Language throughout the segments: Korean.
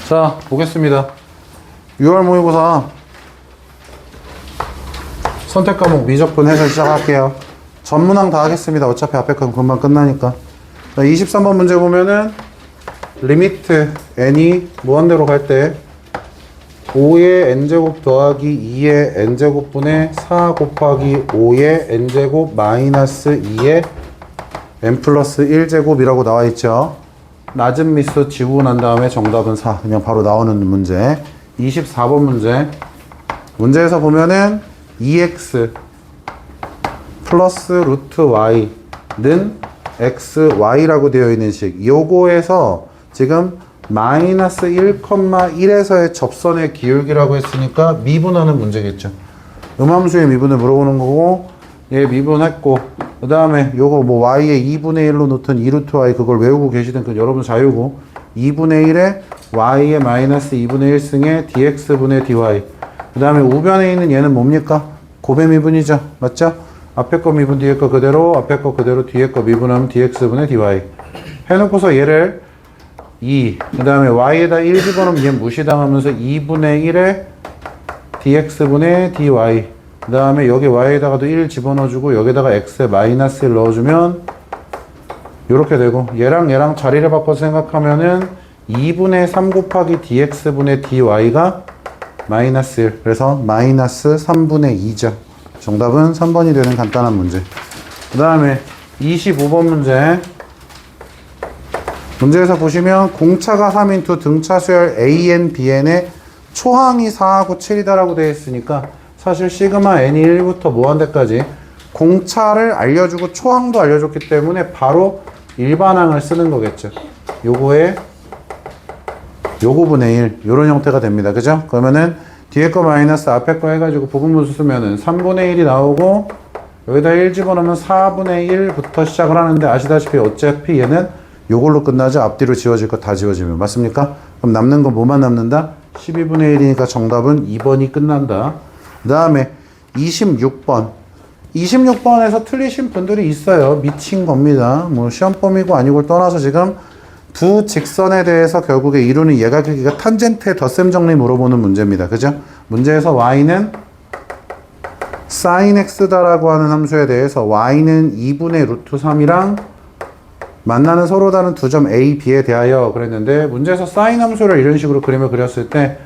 자, 보겠습니다. 6월 모의고사 선택 과목 미적분 해설 시작할게요. 전문항 다 하겠습니다. 어차피 앞에 건 금방 끝나니까. 자, 23번 문제 보면은 리미트 n이 무한대로 갈 때 5의 n제곱 더하기 2의 n제곱분의 4 곱하기 5의 n제곱 마이너스 2의 n 플러스 1제곱이라고 나와 있죠. 낮은 미수 지우고 난 다음에 정답은 4. 그냥 바로 나오는 문제. 24번 문제. 문제에서 보면은 2x 플러스 루트 y는 xy라고 되어 있는 식. 요거에서 지금 마이너스 1,1에서의 접선의 기울기라고 했으니까 미분하는 문제겠죠. 음함수의 미분을 물어보는 거고, 얘 미분했고, 그 다음에 요거 뭐 y의 2분의 1로 놓든 2루트 y 그걸 외우고 계시든 그 여러분 자유고, 2분의 1에 y의 마이너스 2분의 1승에 dx분의 dy. 그 다음에 우변에 있는 얘는 뭡니까? 곱의 미분이죠. 맞죠? 앞에 거 미분 뒤에 거 그대로, 앞에 거 그대로 뒤에 거 미분하면 dx분의 dy. 해놓고서 얘를 2, 그 다음에 y에다 1 집어넣으면 얘 무시당하면서 2분의 1에 dx분의 dy. 그 다음에 여기 y에다가도 1 집어넣어주고 여기다가 x에 마이너스 1 넣어주면 이렇게 되고, 얘랑 자리를 바꿔서 생각하면은 2분의 3 곱하기 dx분의 dy가 마이너스 1. 그래서 마이너스 3분의 2죠. 정답은 3번이 되는 간단한 문제. 그 다음에 25번 문제. 문제에서 보시면 공차가 3 × 등차 수열 AN, BN의 초항이 4하고 7이다라고 되어 있으니까 사실 시그마 n이 1부터 무한대까지 공차를 알려주고 초항도 알려줬기 때문에 바로 일반항을 쓰는 거겠죠. 요거에 요거분의 1 요런 형태가 됩니다. 그죠? 그러면은 뒤에 거 마이너스 앞에 거 해가지고 부분분수 쓰면은 3분의 1이 나오고 여기다 1 집어넣으면 4분의 1부터 시작을 하는데 아시다시피 어차피 얘는 요걸로 끝나죠. 앞뒤로 지워질 거 다 지워지면. 맞습니까? 그럼 남는 건 뭐만 남는다? 12분의 1이니까 정답은 2번이 끝난다. 그 다음에 26번. 26번에서 틀리신 분들이 있어요. 미친 겁니다. 뭐 시험범위고 아니고를 떠나서 지금 두 직선에 대해서 결국에 이루는 예각의 탄젠트의 덧셈 정리 물어보는 문제입니다. 그죠? 문제에서 y는 sin x다라고 하는 함수에 대해서 y는 2분의 루트 3이랑 만나는 서로 다른 두 점 A, B에 대하여 그랬는데, 문제에서 sin 함수를 이런 식으로 그림을 그렸을 때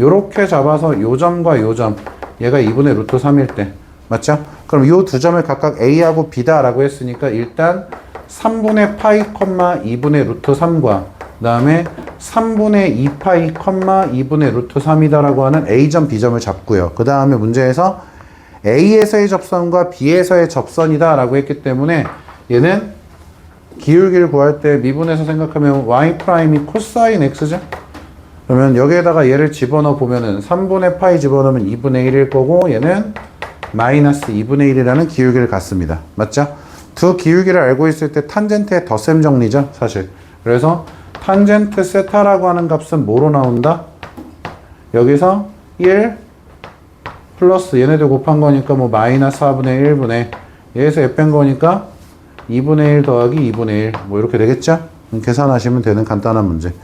요렇게 잡아서 요 점과 요 점, 얘가 2분의 루트 3일 때, 맞죠? 그럼 요 두 점을 각각 A하고 B다 라고 했으니까 일단 3분의 파이, 2분의 루트 3과 그 다음에 3분의 2파이, 2분의 루트 3이다 라고 하는 A점, B점을 잡고요. 그 다음에 문제에서 A에서의 접선과 B에서의 접선이다 라고 했기 때문에 얘는 기울기를 구할 때 미분해서 생각하면 y' 코사인 x죠? 그러면 여기에다가 얘를 집어넣어 보면은 3분의 파이 집어넣으면 2분의 1일 거고, 얘는 마이너스 2분의 1이라는 기울기를 갖습니다. 맞죠? 두 기울기를 알고 있을 때 탄젠트의 덧셈 정리죠, 사실. 그래서 탄젠트 세타라고 하는 값은 뭐로 나온다? 여기서 1 플러스 얘네들 곱한 거니까 뭐 마이너스 4분의 1분의 얘에서 F 뺀 거니까 2분의 1 더하기 2분의 1 뭐 이렇게 되겠죠? 계산하시면 되는 간단한 문제.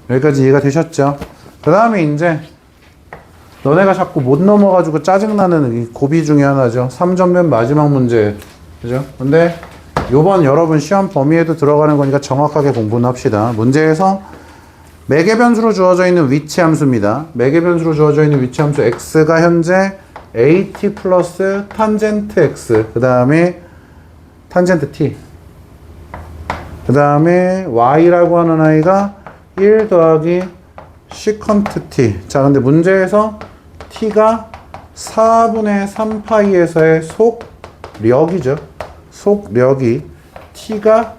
여기까지 이해가 되셨죠? 그 다음에 이제 너네가 자꾸 못 넘어가지고 짜증나는 이 고비 중에 하나죠. 3점 맨 마지막 문제. 그죠? 근데 요번 여러분 시험 범위에도 들어가는 거니까 정확하게 공부는 합시다. 문제에서 매개 변수로 주어져 있는 위치 함수입니다. 매개 변수로 주어져 있는 위치 함수 x가 현재 at 플러스 탄젠트 x, 그 다음에 탄젠트 t, 그 다음에 y라고 하는 아이가 1 더하기 시컨트 t. 자, 근데 문제에서 t가 4분의 3파이에서의 속력이죠. 속력이 t가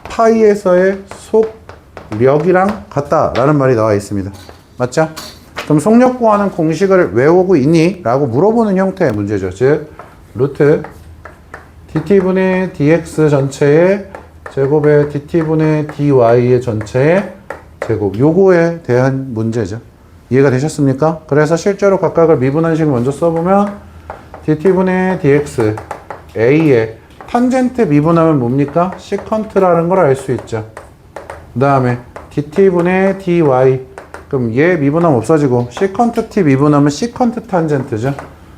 파이에서의 속력이랑 같다라는 말이 나와 있습니다. 맞죠? 그럼 속력 구하는 공식을 외우고 있니? 라고 물어보는 형태의 문제죠. 즉 루트 dt분의 dx 전체의 제곱에 dt분의 dy의 전체의 제곱, 요거에 대한 문제죠. 이해가 되셨습니까? 그래서 실제로 각각을 미분한식을 먼저 써보면 dt분의 dx a의 탄젠트 미분하면 뭡니까? 시컨트라는 걸 알 수 있죠. 그 다음에 dt분의 dy 그럼 얘 미분하면 없어지고 시컨트 t 미분하면 시컨트 탄젠트죠.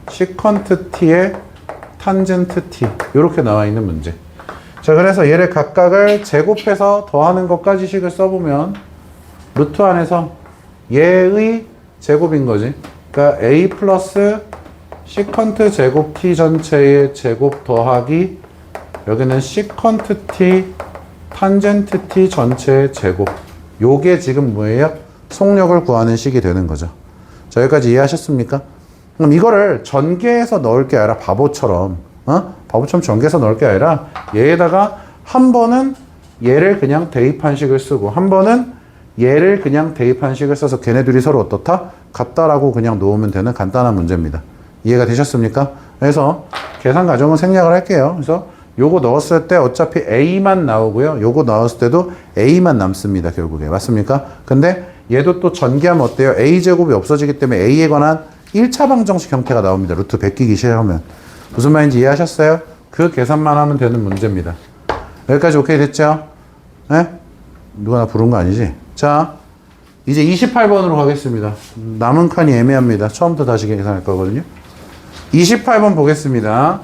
시컨트 t의 탄젠트 t 이렇게 나와 있는 문제. 자, 그래서 얘를 각각을 제곱해서 더하는 것까지 식을 써보면 루트 안에서 얘의 제곱인 거지. 그러니까 a 플러스 시컨트 제곱 t 전체의 제곱 더하기 여기는 시컨트 t 탄젠트 t 전체의 제곱. 요게 지금 뭐예요? 속력을 구하는 식이 되는 거죠. 자, 여기까지 이해하셨습니까? 그럼 이거를 전개해서 넣을 게 아니라 바보처럼 바보처럼 전개해서 넣을 게 아니라 얘에다가 한 번은 얘를 그냥 대입한 식을 쓰고 한 번은 얘를 그냥 대입한 식을 써서 걔네들이 서로 어떻다? 같다라고 그냥 놓으면 되는 간단한 문제입니다. 이해가 되셨습니까? 그래서 계산 과정은 생략을 할게요. 그래서 요거 넣었을 때 어차피 A만 나오고요. 요거 넣었을 때도 A만 남습니다. 결국에. 맞습니까? 근데 얘도 또 전개하면 어때요? A제곱이 없어지기 때문에 A에 관한 1차 방정식 형태가 나옵니다. 루트 베끼기 시작하면. 무슨 말인지 이해하셨어요? 그 계산만 하면 되는 문제입니다. 여기까지 오케이 됐죠? 네? 누가 나 부른 거 아니지? 자, 이제 28번으로 가겠습니다. 남은 칸이 애매합니다. 처음부터 다시 계산할 거거든요. 28번 보겠습니다.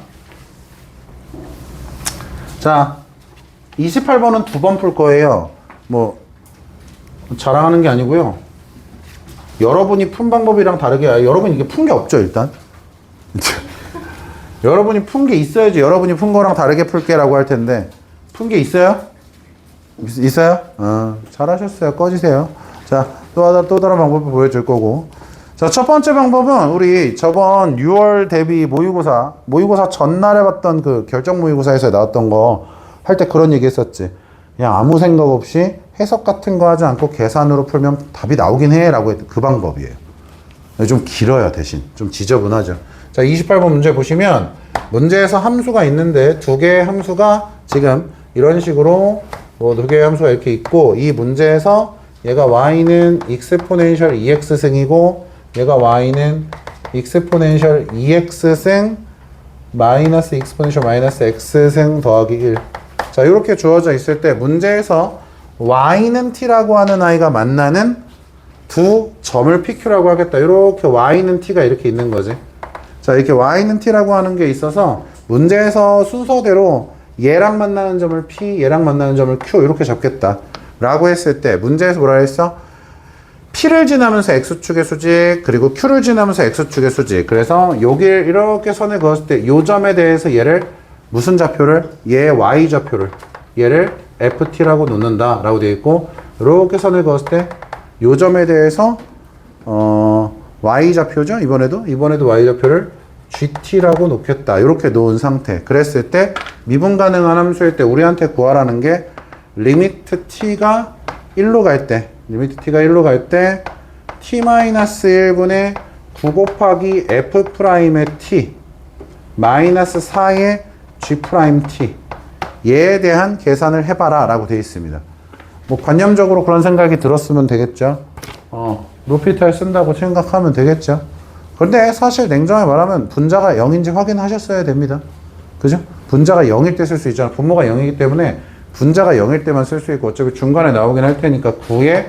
자, 28번은 두 번 풀 거예요. 뭐 자랑하는 게 아니고요. 여러분이 푼 방법이랑 다르게 여러분이 이게 푼 게 없죠, 일단. 여러분이 푼 게 있어야지 여러분이 푼 거랑 다르게 풀게라고 할 텐데 푼 게 있어요? 있어요? 잘하셨어요. 꺼지세요. 자, 또 다른 방법을 보여줄 거고. 자, 첫 번째 방법은 우리 저번 6월 대비 모의고사 전날에 봤던 그 결정 모의고사에서 나왔던 거 할 때 그런 얘기 했었지. 그냥 아무 생각 없이 해석 같은 거 하지 않고 계산으로 풀면 답이 나오긴 해 라고 했던 그 방법이에요. 좀 길어요. 대신 좀 지저분하죠. 자, 28번 문제 보시면 문제에서 함수가 있는데 두 개의 함수가 지금 이런 식으로 두 개의 함수가 이렇게 있고 이 문제에서 얘가 y는 exponential 2x승이고 얘가 y는 exponential 2x승 마이너스 exponential 마이너스 x승 더하기 1. 자, 이렇게 주어져 있을 때 문제에서 y는 t라고 하는 아이가 만나는 두 점을 PQ라고 하겠다. 이렇게 y는 t가 이렇게 있는 거지. 자, 이렇게 y는 t라고 하는 게 있어서 문제에서 순서대로 얘랑 만나는 점을 P, 얘랑 만나는 점을 Q 이렇게 잡겠다 라고 했을 때 문제에서 뭐라 했어? P를 지나면서 X축의 수직 그리고 Q를 지나면서 X축의 수직. 그래서 여길 이렇게 선을 그었을 때 이 점에 대해서 얘를 무슨 좌표를? 얘 Y 좌표를 얘를 FT라고 놓는다 라고 되어 있고 이렇게 선을 그었을 때 이 점에 대해서 Y 좌표죠. 이번에도 Y 좌표를 GT라고 놓겠다. 이렇게 놓은 상태. 그랬을 때 미분 가능한 함수일 때 우리한테 구하라는 게 리미트 t가 1로 갈 때 t-1분의 9 곱하기 f'의 t 마이너스 4의 g't 얘에 대한 계산을 해봐라 라고 되어 있습니다. 뭐 관념적으로 그런 생각이 들었으면 되겠죠. 루피탈 쓴다고 생각하면 되겠죠. 그런데 사실 냉정하게 말하면 분자가 0인지 확인하셨어야 됩니다. 그죠? 분자가 0일 때 쓸 수 있잖아. 분모가 0이기 때문에 분자가 0일 때만 쓸 수 있고 어차피 중간에 나오긴 할 테니까 9의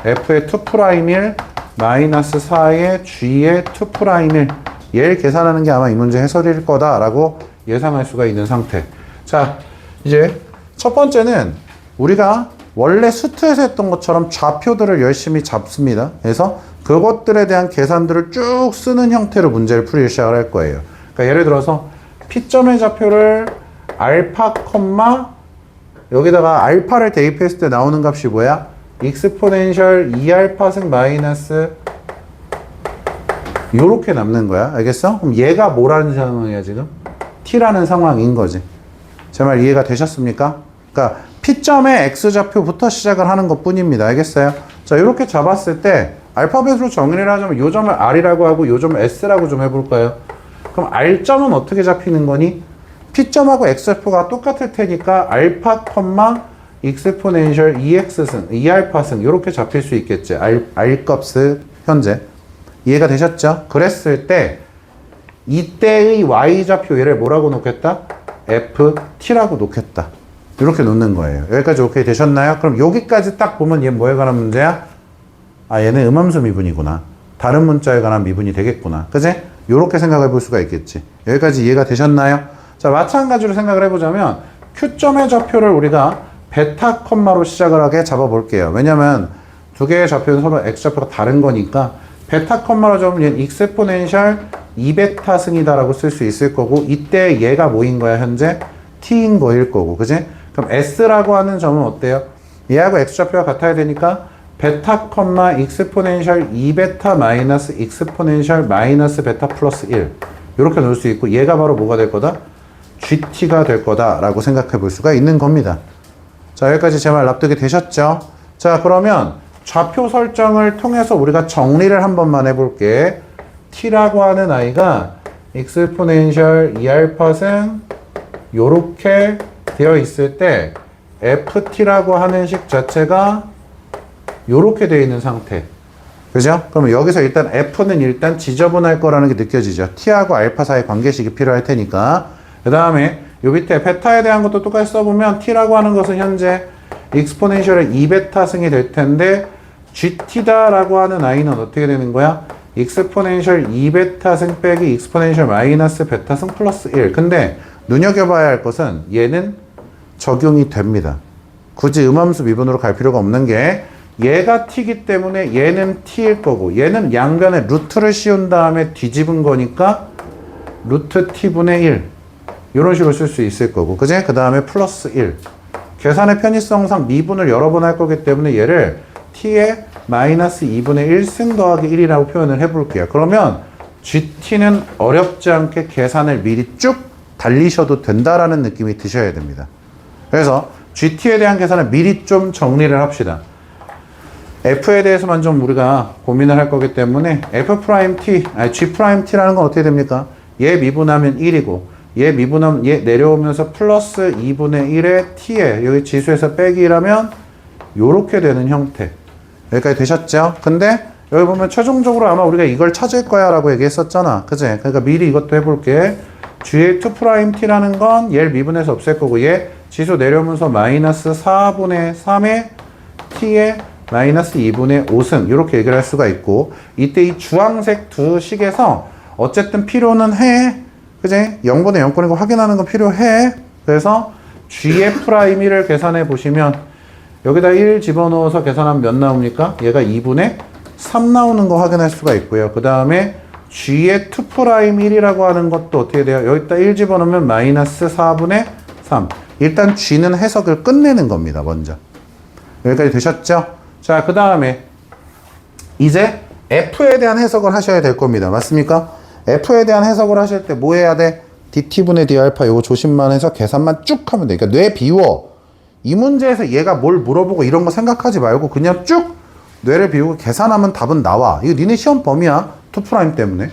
f의 2'1 마이너스 4의 g의 2'1 얘를 계산하는 게 아마 이 문제 해설일 거다라고 예상할 수가 있는 상태. 자, 이제 첫 번째는 우리가 원래 수트에서 했던 것처럼 좌표들을 열심히 잡습니다. 그래서 그것들에 대한 계산들을 쭉 쓰는 형태로 문제를 풀이를 시작을 할 거예요. 그러니까 예를 들어서 P점의 좌표를 알파, 여기다가 알파를 대입했을 때 나오는 값이 뭐야? 익스포넨셜 2알파승 마이너스 요렇게 남는 거야. 알겠어? 그럼 얘가 뭐라는 상황이야 지금? T라는 상황인 거지. 제 말 이해가 되셨습니까? 그러니까 P점의 X좌표부터 시작을 하는 것 뿐입니다. 알겠어요? 자, 이렇게 잡았을 때 알파벳으로 정의를 하자면 요 점을 R이라고 하고 요 점을 S라고 좀 해볼까요? 그럼 R점은 어떻게 잡히는 거니? P점하고 X좌표가 똑같을 테니까 알파, 익스포넨셜 2x승, 2알파승 이렇게 잡힐 수 있겠지. R값을 현재. 이해가 되셨죠? 그랬을 때 이때의 Y좌표 얘를 뭐라고 놓겠다? FT라고 놓겠다. 이렇게 놓는 거예요. 여기까지 오케이 되셨나요? 그럼 여기까지 딱 보면 얘 뭐에 관한 문제야? 아, 얘는 음함수 미분이구나. 다른 문자에 관한 미분이 되겠구나. 그지? 요렇게 생각해 볼 수가 있겠지. 여기까지 이해가 되셨나요? 자, 마찬가지로 생각을 해보자면 Q점의 좌표를 우리가 베타 콤마로 시작을 하게 잡아볼게요. 왜냐면 두 개의 좌표는 서로 X 좌표가 다른 거니까 베타 콤마로 잡으면 얘는 익스포넨셜 2베타 승이다라고 쓸 수 있을 거고, 이때 얘가 뭐인 거야? 현재 T인 거일 거고. 그지? 그럼 S라고 하는 점은 어때요? 얘하고 X 좌표가 같아야 되니까 베타 콤마 익스포넨셜 2베타 마이너스 익스포넨셜 마이너스 베타 플러스 1 이렇게 놓을 수 있고, 얘가 바로 뭐가 될 거다? GT가 될 거다 라고 생각해 볼 수가 있는 겁니다. 자, 여기까지 제 말 납득이 되셨죠? 자, 그러면 좌표 설정을 통해서 우리가 정리를 한 번만 해볼게. T라고 하는 아이가 익스포넨셜 2알파승 요렇게 되어 있을 때 FT라고 하는 식 자체가 요렇게 되어 있는 상태. 그죠? 그러면 여기서 일단 F는 일단 지저분할 거라는 게 느껴지죠. T하고 알파 사이 관계식이 필요할 테니까. 그 다음에 요 밑에 베타에 대한 것도 똑같이 써보면 T라고 하는 것은 현재 익스포넨셜의 2베타 승이 될 텐데 GT다라고 하는 아이는 어떻게 되는 거야? 익스포넨셜 2베타 승 빼기 익스포넨셜 마이너스 베타 승 플러스 1. 근데 눈여겨봐야 할 것은 얘는 적용이 됩니다. 굳이 음함수 미분으로 갈 필요가 없는 게 얘가 T이기 때문에 얘는 T일 거고, 얘는 양변에 루트를 씌운 다음에 뒤집은 거니까 루트 T분의 1 이런 식으로 쓸 수 있을 거고, 그제? 그 다음에 플러스 1. 계산의 편의성상 미분을 여러 번 할 거기 때문에 얘를 T의 마이너스 2분의 1승 더하기 1이라고 표현을 해볼게요. 그러면 GT는 어렵지 않게 계산을 미리 쭉 달리셔도 된다라는 느낌이 드셔야 됩니다. 그래서 GT에 대한 계산을 미리 좀 정리를 합시다. F에 대해서만 좀 우리가 고민을 할 거기 때문에 G'T라는 건 어떻게 됩니까? 얘 미분하면 1이고, 얘 미분하면 얘 내려오면서 플러스 2분의 1에 T에 여기 지수에서 빼기 1하면 요렇게 되는 형태. 여기까지 되셨죠? 근데 여기 보면 최종적으로 아마 우리가 이걸 찾을 거야 라고 얘기했었잖아. 그치? 그러니까 미리 이것도 해볼게. G의 2'T라는 건 얘를 미분해서 없앨 거고, 얘 지수 내려오면서 마이너스 4분의 3에 T에 마이너스 2분의 5승 이렇게 얘기를 할 수가 있고, 이때 이 주황색 두 식에서 어쨌든 필요는 해. 그지? 0분의 0권인 거 확인하는 건 필요해. 그래서 G의 프라임 1을 계산해 보시면 여기다 1 집어넣어서 계산하면 몇 나옵니까? 얘가 2분의 3 나오는 거 확인할 수가 있고요. 그 다음에 G의 2'1이라고 하는 것도 어떻게 돼요? 여기다 1 집어넣으면 마이너스 4분의 3. 일단 G는 해석을 끝내는 겁니다. 먼저. 여기까지 되셨죠? 자, 그 다음에 이제 F에 대한 해석을 하셔야 될 겁니다. 맞습니까? F에 대한 해석을 하실 때 뭐 해야 돼? DT분의 D알파 요거 조심만 해서 계산만 쭉 하면 돼. 그러니까 뇌 비워. 이 문제에서 얘가 뭘 물어보고 이런 거 생각하지 말고 그냥 쭉 뇌를 비우고 계산하면 답은 나와. 이거 니네 시험 범위야. 2' 때문에.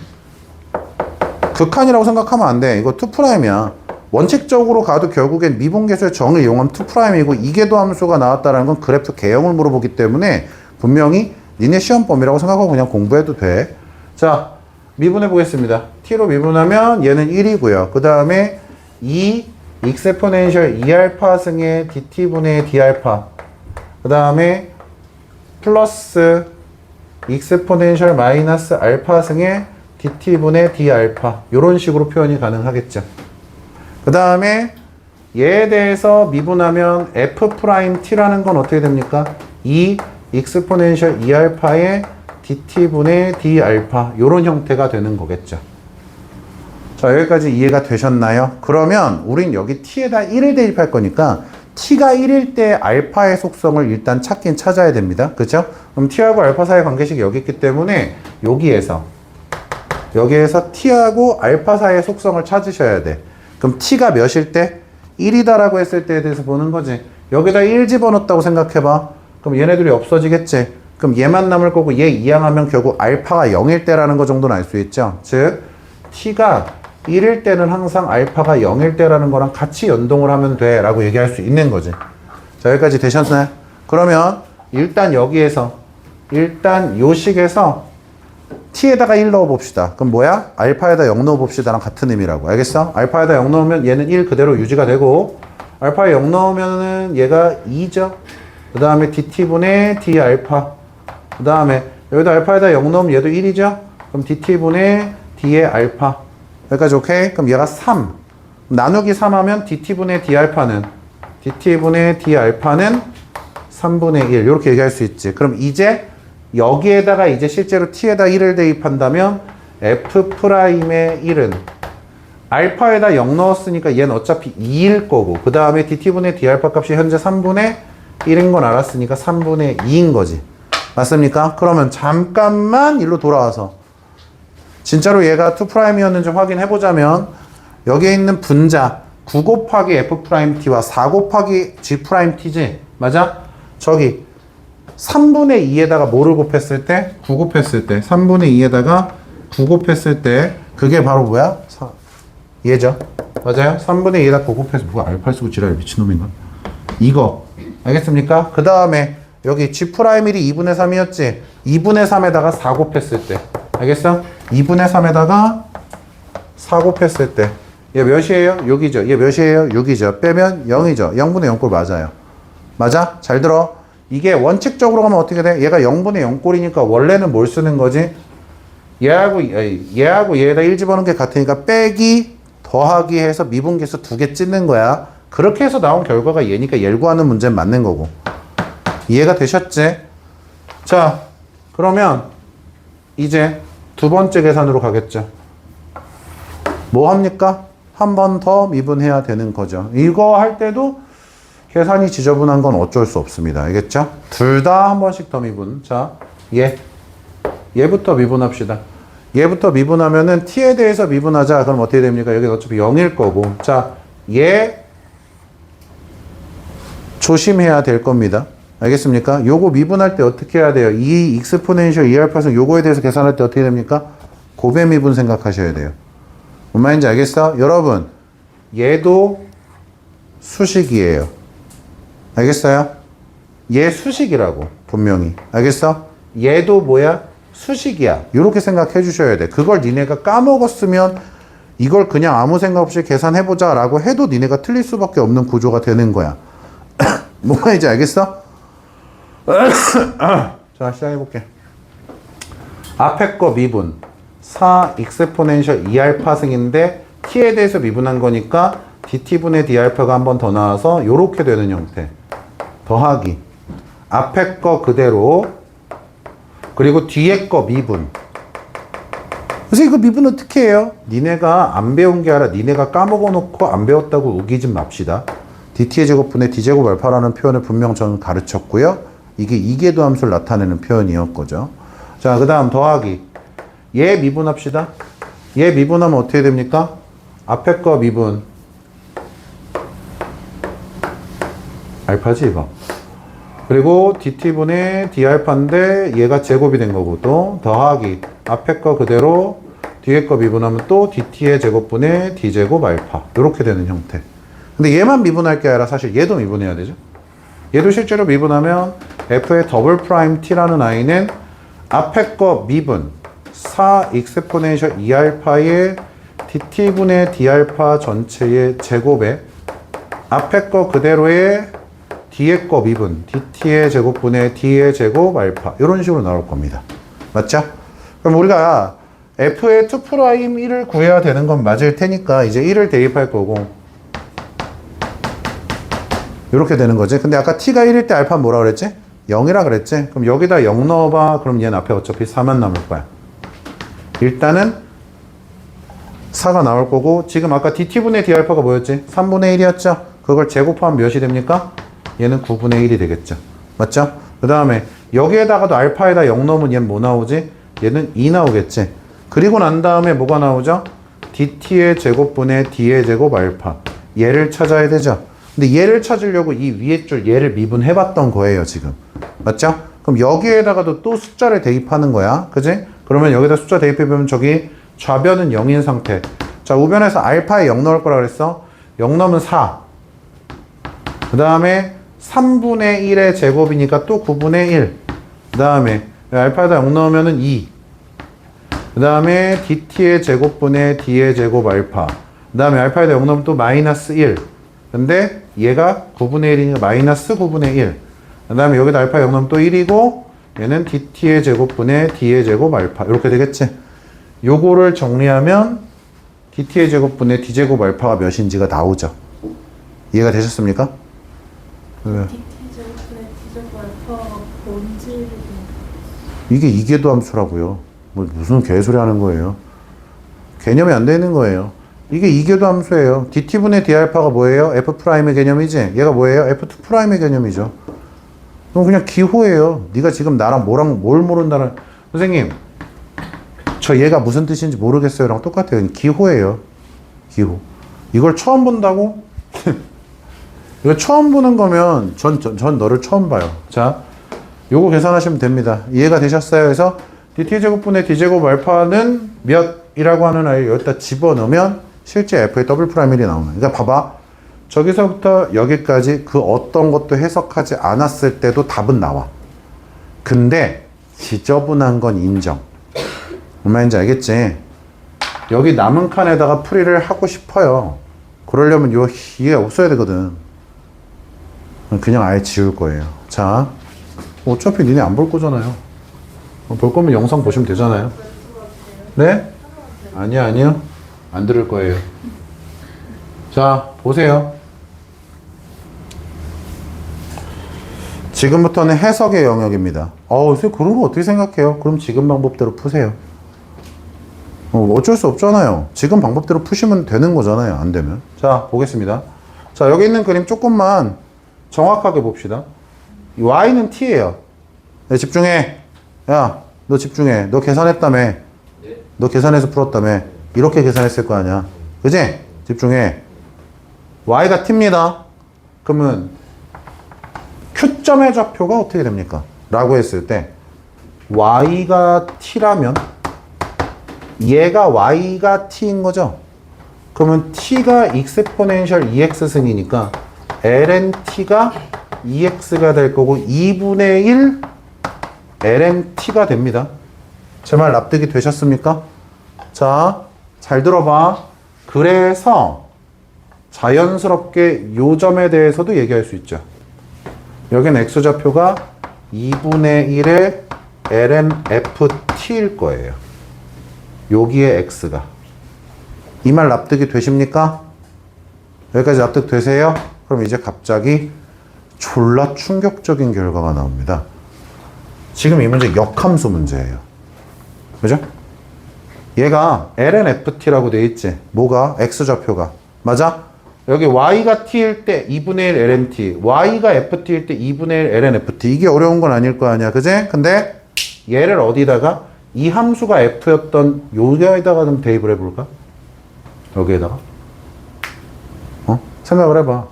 극한이라고 생각하면 안 돼. 이거 2'이야. 원칙적으로 가도 결국엔 미분계수의 정을 이용하면 2'이고, 이계도 함수가 나왔다는 건 그래프 개형을 물어보기 때문에 분명히 니네 시험 범위라고 생각하고 그냥 공부해도 돼. 자, 미분해 보겠습니다. T로 미분하면 얘는 1이고요. 그 다음에 2 익스포넨셜 2알파 승의 DT분의 D알파, 그 다음에 플러스 익스포넨셜 마이너스 알파 승의 DT분의 D알파 이런 식으로 표현이 가능하겠죠. 그 다음에 얘에 대해서 미분하면 F'T라는 건 어떻게 됩니까? 2 익스포넨셜 2알파의 DT분의 D알파 이런 형태가 되는 거겠죠. 자, 여기까지 이해가 되셨나요? 그러면 우린 여기 T에다 1을 대입할 거니까 T가 1일 때 알파의 속성을 일단 찾긴 찾아야 됩니다. 그죠? 그럼 T하고 알파 사이의 관계식이 여기 있기 때문에 여기에서 T하고 알파 사이의 속성을 찾으셔야 돼. 그럼 T가 몇일 때? 1이다라고 했을 때에 대해서 보는 거지. 여기다 1 집어넣었다고 생각해봐. 그럼 얘네들이 없어지겠지. 그럼 얘만 남을 거고 얘 이항하면 결국 알파가 0일 때라는 거 정도는 알 수 있죠. 즉 T가 1일 때는 항상 알파가 0일 때라는 거랑 같이 연동을 하면 돼 라고 얘기할 수 있는 거지. 자, 여기까지 되셨나요? 그러면 일단 여기에서 일단 요 식에서 T에다가 1 넣어봅시다. 그럼 뭐야? 알파에다 0 넣어봅시다랑 같은 의미라고. 알겠어? 알파에다 0 넣으면 얘는 1 그대로 유지가 되고, 알파에 0 넣으면은 얘가 2죠. 그 다음에 DT분의 D알파 그 다음에 여기다 알파에다 0 넣으면 얘도 1이죠? 그럼 dt분의 d의 알파. 여기까지 오케이? 그럼 얘가 3. 나누기 3 하면 dt분의 d알파는 3분의 1. 이렇게 얘기할 수 있지. 그럼 이제 여기에다가 이제 실제로 t에다 1을 대입한다면 f'의 1은 알파에다 0 넣었으니까 얘는 어차피 2일 거고 그 다음에 dt분의 d알파 값이 현재 3분의 1인 건 알았으니까 3분의 2인 거지. 맞습니까? 그러면 잠깐만 일로 돌아와서 진짜로 얘가 2'이었는지 확인해 보자면 여기에 있는 분자 9 곱하기 f't와 4 곱하기 g't지? 맞아? 저기 3분의 2에다가 뭐를 곱했을 때? 9 곱했을 때 3분의 2에다가 9 곱했을 때 그게 바로 뭐야? 얘죠. 맞아요? 3분의 2에다 9 곱해서 뭐야 알파 쓰고 지랄 미친놈인가? 이거 알겠습니까? 그 다음에 여기 G'1이 2분의 3이었지? 2분의 3에다가 4 곱했을 때 알겠어? 2분의 3에다가 4 곱했을 때 얘 몇이에요? 6이죠. 얘 몇이에요? 6이죠. 빼면 0이죠. 0분의 0꼴 맞아요. 맞아? 잘 들어. 이게 원칙적으로 가면 어떻게 돼? 얘가 0분의 0꼴이니까 원래는 뭘 쓰는 거지? 얘하고 얘에다 1 집어넣은 게 같으니까 빼기 더하기 해서 미분계수 2개 찢는 거야. 그렇게 해서 나온 결과가 얘니까 얘를 구하는 문제는 맞는 거고. 이해가 되셨지? 자, 그러면 이제 두 번째 계산으로 가겠죠. 뭐 합니까? 한 번 더 미분해야 되는 거죠. 이거 할 때도 계산이 지저분한 건 어쩔 수 없습니다. 알겠죠? 둘 다 한 번씩 더 미분. 자, 얘부터 미분합시다. 얘부터 미분하면은 t에 대해서 미분하자. 그럼 어떻게 됩니까? 여기 어차피 0일 거고. 자, 얘 조심해야 될 겁니다. 알겠습니까? 요거 미분할 때 어떻게 해야 돼요? 이 익스포넨셜 2알파승 요거에 대해서 계산할 때 어떻게 됩니까? 곱의 미분 생각하셔야 돼요. 뭔 말인지 알겠어? 여러분, 얘도 수식이에요. 알겠어요? 얘 수식이라고, 분명히. 알겠어? 얘도 뭐야? 수식이야. 이렇게 생각해 주셔야 돼. 그걸 니네가 까먹었으면 이걸 그냥 아무 생각 없이 계산해보자 라고 해도 니네가 틀릴 수밖에 없는 구조가 되는 거야. 뭔 말인지 알겠어? 자, 시작해볼게. 앞에 거 미분. 4 익스포넨셜 2알파승인데 t에 대해서 미분한 거니까 dt분의 d알파가 한 번 더 나와서 요렇게 되는 형태. 더하기. 앞에 거 그대로 그리고 뒤에 거 미분. 그래서 이거 미분 어떻게 해요? 니네가 안 배운 게 아니라 니네가 까먹어 놓고 안 배웠다고 우기지 맙시다. dt의 제곱분의 d제곱 알파라는 표현을 분명 저는 가르쳤고요. 이게 이계도 함수를 나타내는 표현이었거죠. 자, 그 다음 더하기. 얘 미분합시다. 얘 미분하면 어떻게 됩니까? 앞에 거 미분. 알파지 이거. 그리고 dt분의 d알파인데 얘가 제곱이 된 거고 또 더하기. 앞에 거 그대로 뒤에 거 미분하면 또 dt의 제곱분의 d제곱 알파. 이렇게 되는 형태. 근데 얘만 미분할 게 아니라 사실 얘도 미분해야 되죠. 얘도 실제로 미분하면 f의 더블 프라임 t라는 i는 앞에 거 미분 4 익스포넨셜 2알파의 dt분의 d알파 전체의 제곱에 앞에 거 그대로의 뒤에 거 미분 dt의 제곱분의 d의 제곱 알파 이런 식으로 나올 겁니다. 맞죠? 그럼 우리가 f의 2'1을 구해야 되는 건 맞을 테니까 이제 1을 대입할 거고 이렇게 되는 거지. 근데 아까 t가 1일 때 알파는 뭐라 그랬지? 0이라 그랬지? 그럼 여기다 0 넣어봐. 그럼 얘는 앞에 어차피 4만 남을 거야. 일단은 4가 나올 거고 지금 아까 dt분의 d알파가 뭐였지? 3분의 1이었죠? 그걸 제곱하면 몇이 됩니까? 얘는 9분의 1이 되겠죠. 맞죠? 그 다음에 여기에다가도 알파에다 0 넣으면 얘는 뭐 나오지? 얘는 2 나오겠지? 그리고 난 다음에 뭐가 나오죠? dt의 제곱분의 d의 제곱 알파. 얘를 찾아야 되죠? 근데 얘를 찾으려고 이 위에 줄 얘를 미분해 봤던 거예요, 지금. 맞죠? 그럼 여기에다가도 또 숫자를 대입하는 거야. 그지? 그러면 여기다 숫자 대입해보면 저기 좌변은 0인 상태. 자, 우변에서 알파에 0 넣을 거라 그랬어. 0 넣으면 4. 그 다음에 3분의 1의 제곱이니까 또 9분의 1. 그 다음에 알파에다 0 넣으면은 2. 그 다음에 dt의 제곱분의 d의 제곱 알파. 그 다음에 알파에다 0 넣으면 또 마이너스 1. 근데 얘가 9분의 1이니까 마이너스 9분의 1. 그 다음에 여기다 알파 0 넣으면 또 1이고 얘는 dt의 제곱분의 d의 제곱 알파 이렇게 되겠지. 요거를 정리하면 dt의 제곱분의 d제곱 알파가 몇인지가 나오죠. 이해가 되셨습니까? 네. dt제곱분의 d제곱 알파가 뭔지 이게 이계도 함수라고요. 뭐 무슨 개소리 하는 거예요. 개념이 안 되는 거예요. 이게 이계도 함수예요. dt분의 d알파가 뭐예요? f'의 개념이지? 얘가 뭐예요? f2'의 개념이죠. 그럼 그냥 기호예요. 네가 지금 나랑 뭘 모른다는. 선생님 저 얘가 무슨 뜻인지 모르겠어요 랑 똑같아요. 기호예요. 기호. 이걸 처음 본다고? 이거 처음 보는 거면 전 너를 처음 봐요. 자, 요거 계산하시면 됩니다. 이해가 되셨어요? 그래서 dt제곱분의 d제곱 알파는 몇이라고 하는 아이를 여기다 집어넣으면 실제 f의 더블 프라임이 나오는. 그러니까 봐봐. 저기서부터 여기까지 그 어떤 것도 해석하지 않았을 때도 답은 나와. 근데 지저분한 건 인정. 뭔 말인지 알겠지? 여기 남은 칸에다가 풀이를 하고 싶어요. 그러려면 이게 없어야 되거든. 그냥 아예 지울 거예요. 자, 어차피 니네 안 볼 거잖아요. 볼 거면 영상 보시면 되잖아요. 네? 아니요. 안 들을 거예요. 자, 보세요. 지금부터는 해석의 영역입니다. 선생님 그런 거 어떻게 생각해요? 그럼 지금 방법대로 푸세요. 어쩔 수 없잖아요. 지금 방법대로 푸시면 되는 거잖아요. 안 되면. 자, 보겠습니다. 자, 여기 있는 그림 조금만 정확하게 봅시다. y는 t예요. 네, 집중해. 야, 너 집중해. 너 계산했다며. 네. 너 계산해서 풀었다며. 이렇게 계산했을 거 아니야. 그지? 집중해. y가 t입니다. 그러면 Q점의 좌표가 어떻게 됩니까? 라고 했을 때 y가 t라면 얘가 y가 t인 거죠. 그러면 t가 exponential ex 승이니까 ln t가 ex가 될 거고 2분의 1 ln t가 됩니다. 제 말 납득이 되셨습니까? 자, 잘 들어봐. 그래서 자연스럽게 요 점에 대해서도 얘기할 수 있죠. 여긴 x좌표가 2분의 1의 ln ft일 거예요. 여기에 x가. 이 말 납득이 되십니까? 여기까지 납득되세요? 그럼 이제 갑자기 졸라 충격적인 결과가 나옵니다. 지금 이 문제 역함수 문제예요. 그죠? 얘가 ln ft라고 돼 있지. 뭐가? x좌표가. 맞아? 여기 y가 t일 때 2분의 1 ln t, y가 ft일 때 2분의 1 ln ft. 이게 어려운 건 아닐 거 아니야. 그지? 근데 얘를 어디다가 이 함수가 f였던 여기에다가 좀 대입을 해볼까? 여기에다가? 생각을 해봐.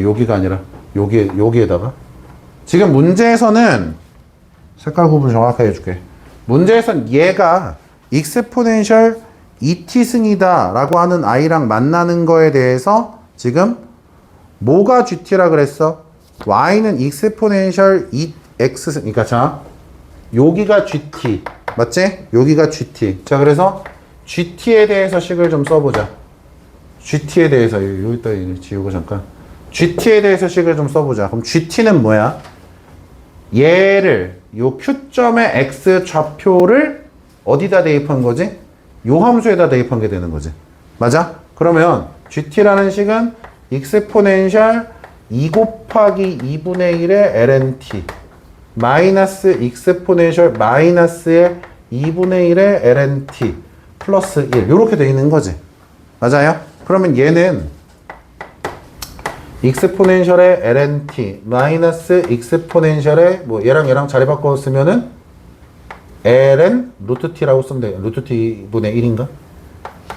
여기가 아니라 여기에다가. 지금 문제에서는 색깔 구분 정확하게 해줄게. 문제에서는 얘가 익스포넨셜 ET승이다 라고 하는 i랑 만나는 거에 대해서 지금 뭐가 GT라 그랬어? y는 익스포넨셜 EX승. 그러니까 자, 여기가 GT. 맞지? 여기가 GT. 자, 그래서 GT에 대해서 식을 좀 써보자. GT에 대해서 여기다 지우고 잠깐. GT에 대해서 식을 좀 써보자. 그럼 GT는 뭐야? 얘를 요 Q점의 X 좌표를 어디다 대입한 거지? 요 함수에다 대입한 게 되는 거지. 맞아? 그러면 GT라는 식은 익스포넨셜 2 곱하기 2분의 1의 ln-t 마이너스 익스포넨셜 마이너스의 2분의 1의 ln-t 플러스 1 요렇게 되어 있는 거지. 맞아요? 그러면 얘는 익스포넨셜의 ln-t 마이너스 익스포넨셜의 뭐 얘랑 자리 바꿔 쓰면은 ln 루트 t라고 쓰면 돼. 루트 t 분의 1인가?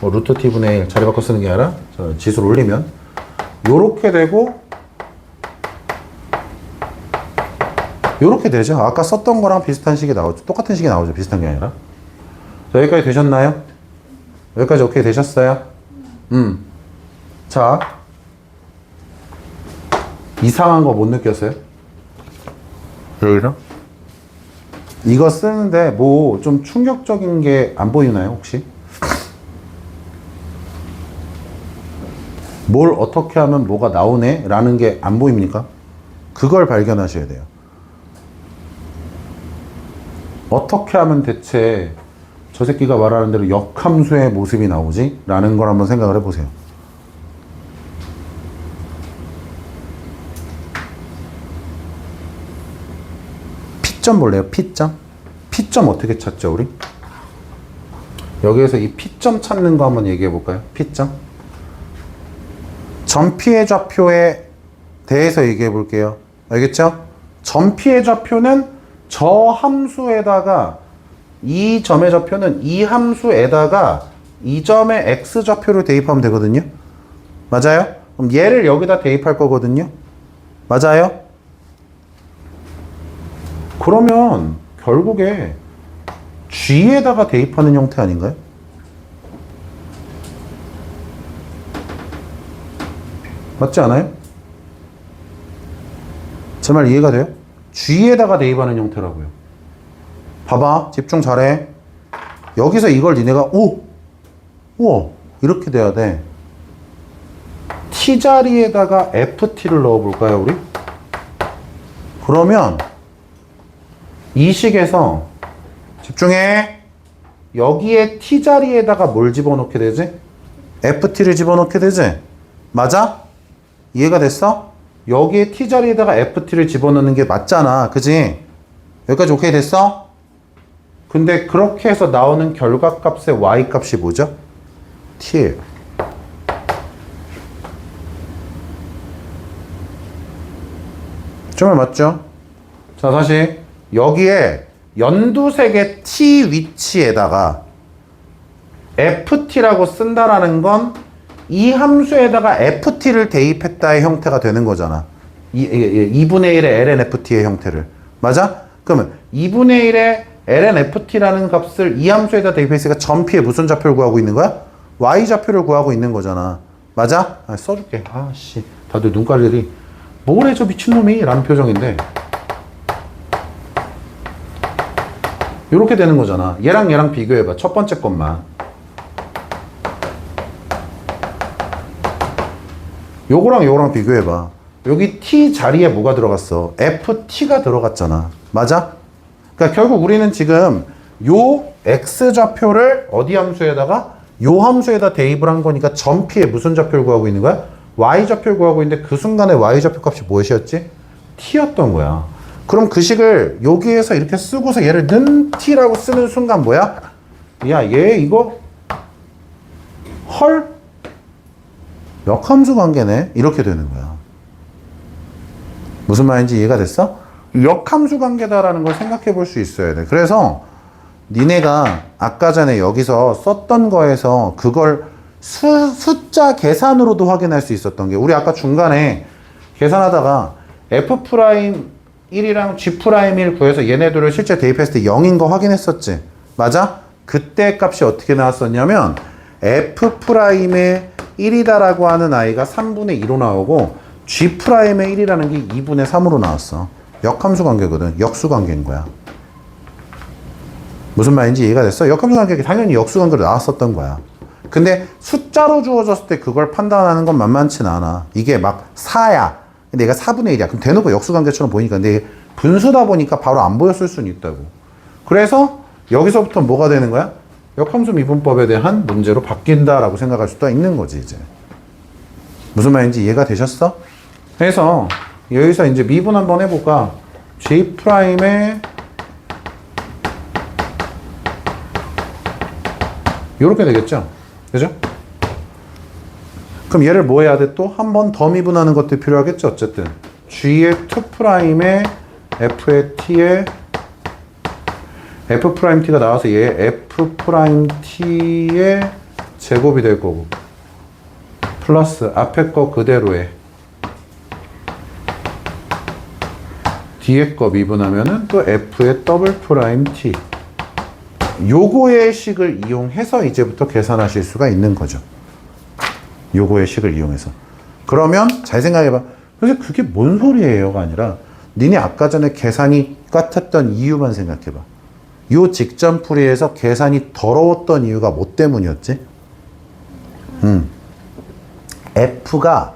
루트 t 분의 1 자리 바꿔 쓰는 게 아니라 지수를 올리면 요렇게 되고 요렇게 되죠. 아까 썼던 거랑 비슷한 식이 나오죠. 똑같은 식이 나오죠. 비슷한 게 아니라. 자, 여기까지 되셨나요? 여기까지 오케이 되셨어요? 자, 이상한 거 못 느꼈어요? 여기서? 이거 쓰는데 뭐 좀 충격적인 게 안 보이나요, 혹시? 뭘 어떻게 하면 뭐가 나오네? 라는 게 안 보입니까? 그걸 발견하셔야 돼요. 어떻게 하면 대체 저 새끼가 말하는 대로 역함수의 모습이 나오지? 라는 걸 한번 생각을 해보세요. P점 볼래요? P점? P점 어떻게 찾죠, 우리? 여기에서 이 P점 찾는 거 한번 얘기해 볼까요? P점. 점피의 좌표에 대해서 얘기해 볼게요. 알겠죠? 점피의 좌표는 저 함수에다가 이 점의 좌표는 이 함수에다가 이 점의 x 좌표를 대입하면 되거든요. 맞아요? 그럼 얘를 여기다 대입할 거거든요. 맞아요? 그러면 결국에 g에다가 대입하는 형태 아닌가요? 맞지 않아요? 제 말 이해가 돼요? g에다가 대입하는 형태라고요. 봐봐, 집중 잘해. 여기서 이걸 니네가 우와 이렇게 돼야 돼. t 자리에다가 ft를 넣어볼까요, 우리? 그러면 이 식에서 집중해. 여기에 t 자리에다가 뭘 집어넣게 되지? ft를 집어넣게 되지? 맞아? 이해가 됐어? 여기에 t 자리에다가 ft를 집어넣는 게 맞잖아. 그지? 여기까지 오케이 됐어? 근데 그렇게 해서 나오는 결과값의 y값이 뭐죠? t예요. 정말 맞죠? 자, 다시 여기에 연두색의 t 위치에다가 ft라고 쓴다라는 건 이 함수에다가 ft를 대입했다의 형태가 되는 거잖아. 2분의 1의 ln ft의 형태를. 맞아? 그러면 2분의 1의 ln ft라는 값을 이 함수에다 대입했으니까 점피의 무슨 좌표를 구하고 있는 거야? y 좌표를 구하고 있는 거잖아. 맞아? 써줄게. 아씨, 다들 눈깔들이 뭘 해 저 미친놈이? 라는 표정인데 요렇게 되는 거잖아. 얘랑 비교해봐. 첫 번째 것만. 요거랑 비교해봐. 여기 t 자리에 뭐가 들어갔어? ft가 들어갔잖아. 맞아? 그러니까 결국 우리는 지금 요 x 좌표를 어디 함수에다가? 요 함수에다 대입을 한 거니까 점피의 무슨 좌표를 구하고 있는 거야? y 좌표를 구하고 있는데 그 순간에 y 좌표 값이 무엇이었지? t였던 거야. 그럼 그 식을 여기에서 이렇게 쓰고서 얘를 는 t라고 쓰는 순간 뭐야? 야, 얘 이거 헐? 역함수 관계네? 이렇게 되는 거야. 무슨 말인지 이해가 됐어? 역함수 관계다라는 걸 생각해 볼 수 있어야 돼. 그래서 니네가 아까 전에 여기서 썼던 거에서 그걸 숫자 계산으로도 확인할 수 있었던 게 우리 아까 중간에 계산하다가 F'1이랑 G'1 구해서 얘네들을 실제 대입했을 때 0인 거 확인했었지. 맞아? 그때 값이 어떻게 나왔었냐면 F'의 1이다라고 하는 아이가 3분의 2로 나오고 G'의 1이라는 게 2분의 3으로 나왔어. 역함수 관계거든. 역수 관계인 거야. 무슨 말인지 이해가 됐어? 역함수 관계가 당연히 역수 관계로 나왔었던 거야. 근데 숫자로 주어졌을 때 그걸 판단하는 건 만만치는 않아. 이게 막 4야. 근데 얘가 4분의 1이야. 그럼 대놓고 역수 관계처럼 보이니까. 근데 분수다 보니까 바로 안 보였을 수는 있다고. 그래서 여기서부터 뭐가 되는 거야? 역함수 미분법에 대한 문제로 바뀐다라고 생각할 수도 있는 거지, 이제. 무슨 말인지 이해가 되셨어? 그래서 여기서 이제 미분 한번 해볼까? G'의 요렇게 되겠죠? 그죠? 그럼 얘를 뭐 해야 돼? 또 한 번 더 미분하는 것도 필요하겠죠? 어쨌든 G의 2'의 F의 T의 F'T가 나와서 얘 F'T의 제곱이 될 거고 플러스 앞에 거 그대로에 뒤에 거 미분하면은 또 F의 T 요거의 식을 이용해서 이제부터 계산하실 수가 있는 거죠. 요거의 식을 이용해서. 그러면 잘 생각해봐. 그래서 그게 뭔 소리예요가 아니라 니네 아까 전에 계산이 같았던 이유만 생각해봐. 요 직전풀이에서 계산이 더러웠던 이유가 뭐 때문이었지? F가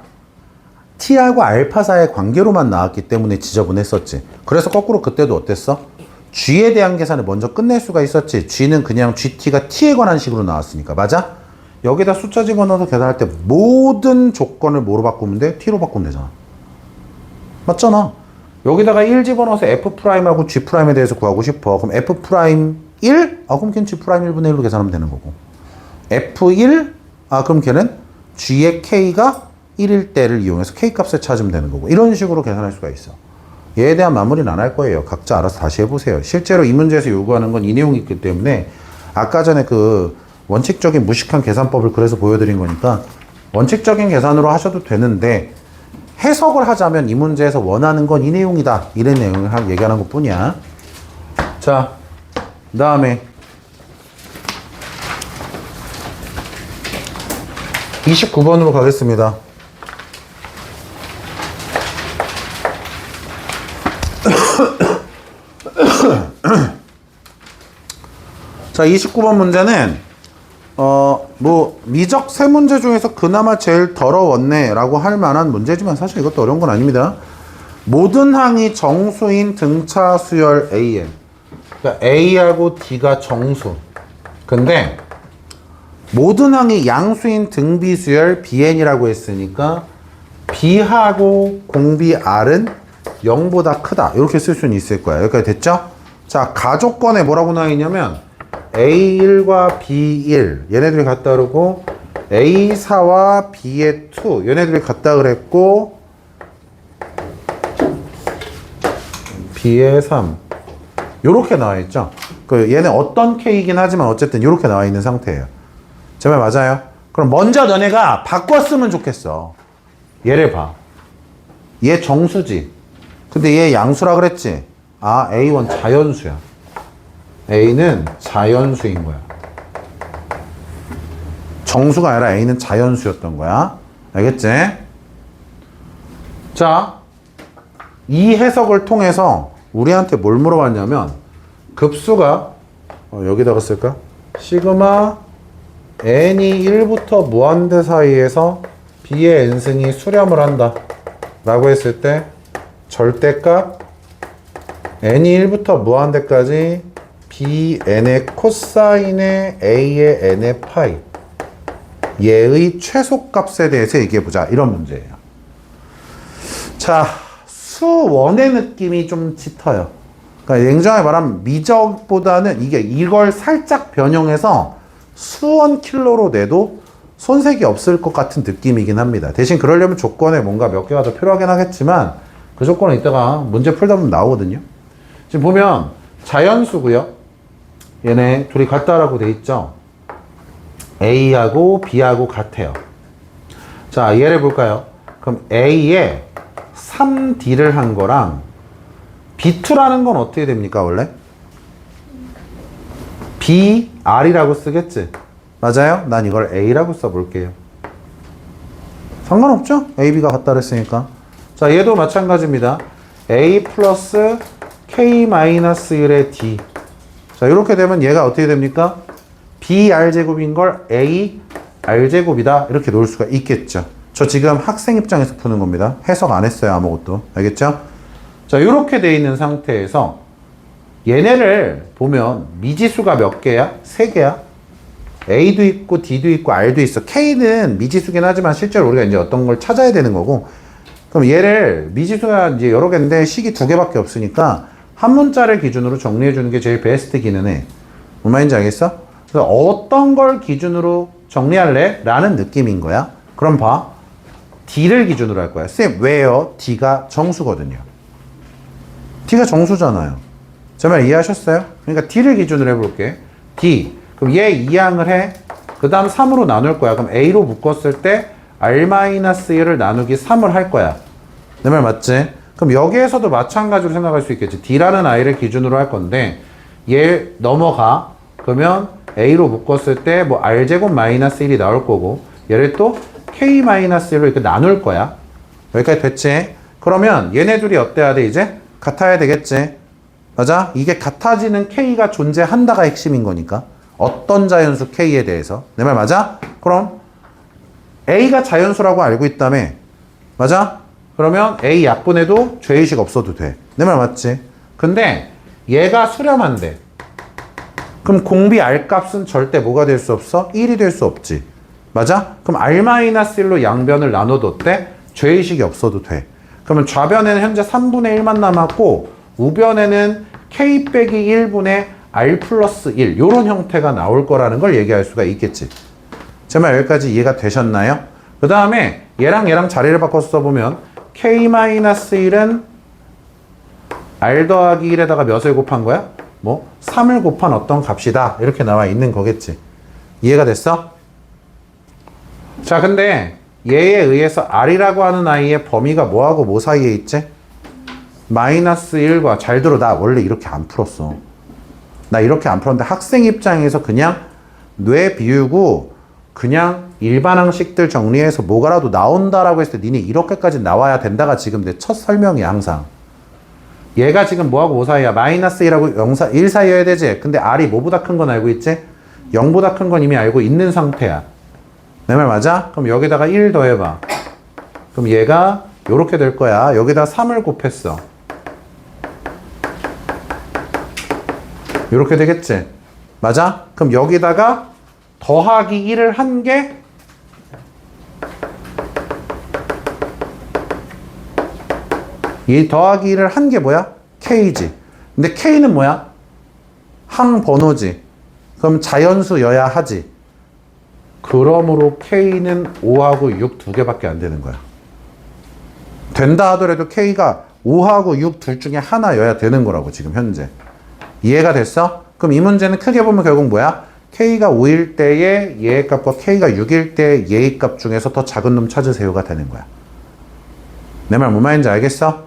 T하고 알파 사이의 관계로만 나왔기 때문에 지저분했었지. 그래서 거꾸로 그때도 어땠어? g에 대한 계산을 먼저 끝낼 수가 있었지. g는 그냥 gt가 t에 관한 식으로 나왔으니까. 맞아? 여기다 숫자 집어넣어서 계산할 때 모든 조건을 뭐로 바꾸면 돼? t로 바꾸면 되잖아. 맞잖아. 여기다가 1 집어넣어서 f'하고 g'에 대해서 구하고 싶어. 그럼 f'1? 그럼 걔는 g'1분의 1로 계산하면 되는 거고. f1? 그럼 걔는 g의 k가 1일 때를 이용해서 k 값을 찾으면 되는 거고. 이런 식으로 계산할 수가 있어. 얘에 대한 마무리는 안 할 거예요. 각자 알아서 다시 해보세요. 실제로 이 문제에서 요구하는 건 이 내용이 있기 때문에 아까 전에 그 원칙적인 무식한 계산법을 그래서 보여드린 거니까 원칙적인 계산으로 하셔도 되는데 해석을 하자면 이 문제에서 원하는 건 이 내용이다. 이런 내용을 얘기하는 것 뿐이야. 자, 그 다음에 29번으로 가겠습니다. 자, 29번 문제는 미적 세 문제 중에서 그나마 제일 더러웠네 라고 할 만한 문제지만 사실 이것도 어려운 건 아닙니다. 모든 항이 정수인 등차 수열 AN. 그러니까 A하고 D가 정수. 근데 모든 항이 양수인 등비 수열 BN이라고 했으니까 B하고 공비 R은 0보다 크다. 이렇게 쓸 수는 있을 거야. 여기까지 됐죠? 자, 가조건에 뭐라고 나와 있냐면 A1과 B1 얘네들이 같다 그러고 A4와 B의 2 얘네들이 같다 그랬고 B의 3 요렇게 나와 있죠. 얘네 어떤 K이긴 하지만 어쨌든 요렇게 나와 있는 상태예요. 제 말 맞아요? 그럼 먼저 너네가 바꿨으면 좋겠어. 얘를 봐. 얘 정수지. 근데 얘 양수라 그랬지? A1 자연수야. A는 자연수인 거야. 정수가 아니라 A는 자연수였던 거야. 알겠지? 자, 이 해석을 통해서 우리한테 뭘 물어봤냐면 급수가 여기다가 쓸까? 시그마 n이 1부터 무한대 사이에서 b의 n승이 수렴을 한다 라고 했을 때 절대값 n이 1부터 무한대까지 bn의 코사인의 a의 n의 파이 얘의 최소값에 대해서 얘기해보자. 이런 문제예요. 자, 수원의 느낌이 좀 짙어요. 그러니까 냉정하게 말하면 미적보다는 이걸 살짝 변형해서 수원 킬러로 내도 손색이 없을 것 같은 느낌이긴 합니다. 대신 그러려면 조건에 뭔가 몇 개가 더 필요하긴 하겠지만 그 조건은 이따가 문제 풀다 보면 나오거든요. 지금 보면 자연수고요. 얘네 둘이 같다라고 돼 있죠. A하고 B하고 같아요. 자, 얘를 볼까요? 그럼 A에 3D를 한 거랑 B2라는 건 어떻게 됩니까, 원래? BR이라고 쓰겠지? 맞아요? 난 이걸 A라고 써볼게요. 상관없죠? A, B가 같다 그랬으니까. 자, 얘도 마찬가지입니다. A 플러스 K-1의 D. 자, 이렇게 되면 얘가 어떻게 됩니까? BR제곱인 걸 AR제곱이다. 이렇게 놓을 수가 있겠죠. 저 지금 학생 입장에서 푸는 겁니다. 해석 안 했어요, 아무것도. 알겠죠? 자, 이렇게 돼 있는 상태에서 얘네를 보면 미지수가 몇 개야? 3개야. A도 있고 D도 있고 R도 있어. K는 미지수긴 하지만 실제로 우리가 이제 어떤 걸 찾아야 되는 거고. 그럼 얘를 미지수가 이제 여러 개인데 식이 2개밖에 없으니까 한 문자를 기준으로 정리해 주는 게 제일 베스트기는 해. 뭔 말인지 알겠어? 그래서 어떤 걸 기준으로 정리할래? 라는 느낌인 거야. 그럼 봐. D를 기준으로 할 거야. 쌤, 왜요? D가 정수거든요. D가 정수잖아요. 제 말 이해하셨어요? 그러니까 D를 기준으로 해볼게. D. 그럼 얘 2항을 해. 그 다음 3으로 나눌 거야. 그럼 A로 묶었을 때 R-1을 나누기 3을 할 거야. 내 말 맞지? 그럼 여기에서도 마찬가지로 생각할 수 있겠지. D라는 아이를 기준으로 할 건데 얘 넘어가. 그러면 A로 묶었을 때 뭐 R제곱 마이너스 1이 나올 거고 얘를 또 K-1로 이렇게 나눌 거야. 여기까지 됐지? 그러면 얘네 둘이 어때야 돼 이제? 같아야 되겠지? 맞아? 이게 같아지는 K가 존재한다가 핵심인 거니까. 어떤 자연수 K에 대해서. 내 말 맞아? 그럼 A가 자연수라고 알고 있다며. 맞아? 그러면 A 약분해도 죄의식 없어도 돼. 내 말 맞지? 근데 얘가 수렴한데. 그럼 공비 R 값은 절대 뭐가 될 수 없어? 1이 될 수 없지. 맞아? 그럼 R-1로 양변을 나눠뒀대? 죄의식이 없어도 돼. 그러면 좌변에는 현재 3분의 1만 남았고 우변에는 K 빼기 1분의 R 플러스 1 요런 형태가 나올 거라는 걸 얘기할 수가 있겠지. 제 말 여기까지 이해가 되셨나요? 그 다음에 얘랑 자리를 바꿔서 써보면 K-1은 R 더하기 1에다가 몇을 곱한 거야? 뭐 3을 곱한 어떤 값이다 이렇게 나와 있는 거겠지. 이해가 됐어? 자 근데 얘에 의해서 R이라고 하는 아이의 범위가 뭐하고 뭐 사이에 있지? 마이너스 1과 잘 들어 나 원래 이렇게 안 풀었어. 나 이렇게 안 풀었는데 학생 입장에서 그냥 뇌 비우고 그냥 일반항식들 정리해서 뭐가라도 나온다라고 했을 때 니네 이렇게까지 나와야 된다가 지금 내 첫 설명이야 항상. 얘가 지금 뭐하고 뭐 사이야? 마이너스 1하고 1 사이여야 되지? 근데 R이 뭐보다 큰 건 알고 있지? 0보다 큰 건 이미 알고 있는 상태야. 내 말 맞아? 그럼 여기다가 1 더해봐. 그럼 얘가 요렇게 될 거야. 여기다 3을 곱했어. 요렇게 되겠지? 맞아? 그럼 여기다가 더하기 1을 한 게 이 더하기 1을 한 게 뭐야? K지. 근데 K는 뭐야? 항번호지. 그럼 자연수여야 하지. 그러므로 K는 5하고 6 두 개밖에 안 되는 거야. 된다 하더라도 K가 5하고 6 둘 중에 하나여야 되는 거라고 지금 현재. 이해가 됐어? 그럼 이 문제는 크게 보면 결국 뭐야? K가 5일 때의 얘의 값과 K가 6일 때의 얘의 값 중에서 더 작은 놈 찾으세요가 되는 거야. 내 말 뭔 말인지 알겠어?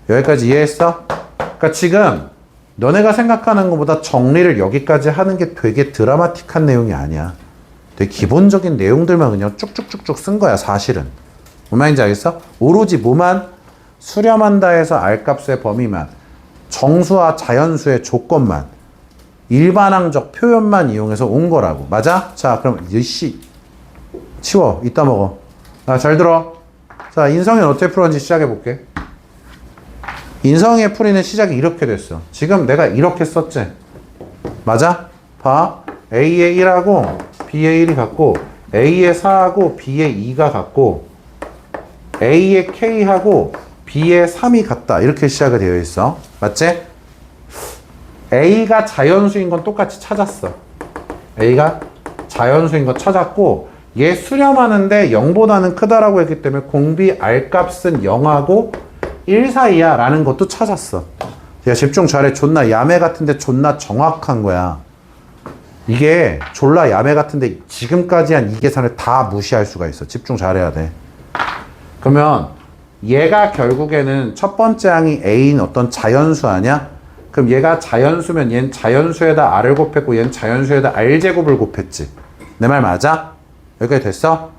여기까지 이해했어? 그러니까 지금 너네가 생각하는 것보다 정리를 여기까지 하는 게 되게 드라마틱한 내용이 아니야. 되게 기본적인 내용들만 그냥 쭉쭉쭉쭉 쓴 거야 사실은. 뭔 말인지 알겠어? 오로지 뭐만? 수렴한다 해서 R값의 범위만, 정수와 자연수의 조건만, 일반항적 표현만 이용해서 온 거라고. 맞아? 자 그럼 이씨 치워. 이따 먹어. 잘 들어. 자 인성은 어떻게 풀었는지 시작해 볼게. 인성의 풀이는 시작이 이렇게 됐어. 지금 내가 이렇게 썼지? 맞아? 봐. A의 1하고 B의 1이 같고 A의 4하고 B의 2가 같고 A의 K하고 B의 3이 같다. 이렇게 시작이 되어 있어. 맞지? A가 자연수인 건 똑같이 찾았어. A가 자연수인 거 찾았고 얘 수렴하는데 0보다는 크다라고 했기 때문에 공비 R값은 0하고 1 사이야 라는 것도 찾았어. 야 집중 잘해. 존나 야매 같은데 존나 정확한 거야. 이게 졸라 야매 같은데 지금까지 한 이 계산을 다 무시할 수가 있어. 집중 잘해야 돼. 그러면 얘가 결국에는 첫 번째 항이 A인 어떤 자연수 아니야? 그럼 얘가 자연수면 얘는 자연수에다 R을 곱했고 얘는 자연수에다 R제곱을 곱했지. 내 말 맞아? 여기까지 됐어?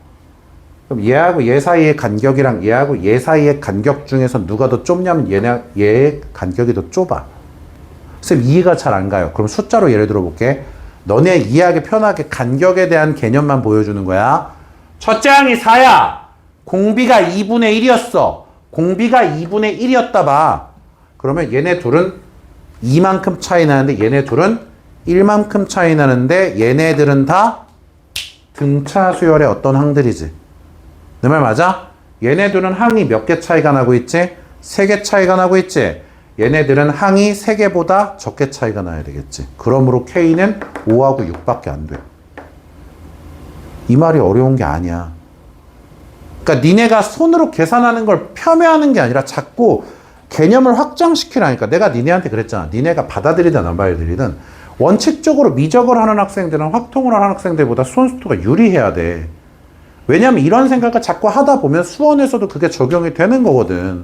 그럼 얘하고 얘 사이의 간격이랑 얘하고 얘 사이의 간격 중에서 누가 더 좁냐면 얘의 간격이 더 좁아. 쌤 이해가 잘 안 가요. 그럼 숫자로 예를 들어 볼게. 너네 이해하기 편하게 간격에 대한 개념만 보여주는 거야. 첫째 항이 4야. 공비가 2분의 1이었어. 공비가 2분의 1이었다 봐. 그러면 얘네 둘은 2만큼 차이 나는데 얘네 둘은 1만큼 차이 나는데 얘네들은 다 등차 수열의 어떤 항들이지. 내 말 맞아? 얘네들은 항이 몇 개 차이가 나고 있지? 3개 차이가 나고 있지? 얘네들은 항이 3개보다 적게 차이가 나야 되겠지. 그러므로 K는 5하고 6밖에 안 돼. 이 말이 어려운 게 아니야. 그러니까 니네가 손으로 계산하는 걸 폄훼하는 게 아니라 자꾸 개념을 확장시키라니까. 내가 니네한테 그랬잖아. 니네가 받아들이든 안 받아들이든 원칙적으로 미적을 하는 학생들은 확통을 하는 학생들보다 수원수투가 유리해야 돼. 왜냐면 이런 생각을 자꾸 하다 보면 수원에서도 그게 적용이 되는 거거든.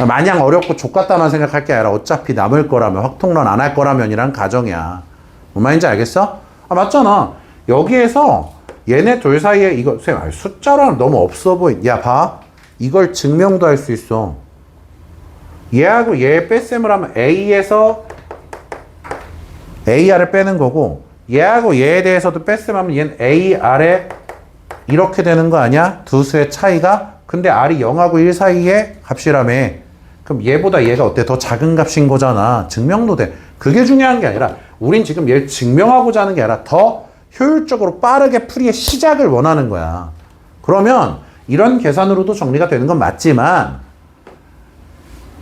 마냥 어렵고 족같다만 생각할 게 아니라 어차피 남을 거라면, 확통론 안 할 거라면이란 가정이야. 뭔 말인지 알겠어? 맞잖아. 여기에서 얘네 둘 사이에 이거 선생님 숫자로 하면 너무 없어 보인. 야 봐. 이걸 증명도 할 수 있어. 얘하고 얘 뺄셈을 하면 A에서 AR을 빼는 거고 얘하고 얘에 대해서도 뺄셈하면 얘는 AR에 이렇게 되는 거 아니야? 두 수의 차이가. 근데 R이 0하고 1 사이에 값이라며. 그럼 얘보다 얘가 어때? 더 작은 값인 거잖아. 증명도 돼. 그게 중요한 게 아니라 우린 지금 얘를 증명하고자 하는 게 아니라 더 효율적으로 빠르게 풀이의 시작을 원하는 거야. 그러면 이런 계산으로도 정리가 되는 건 맞지만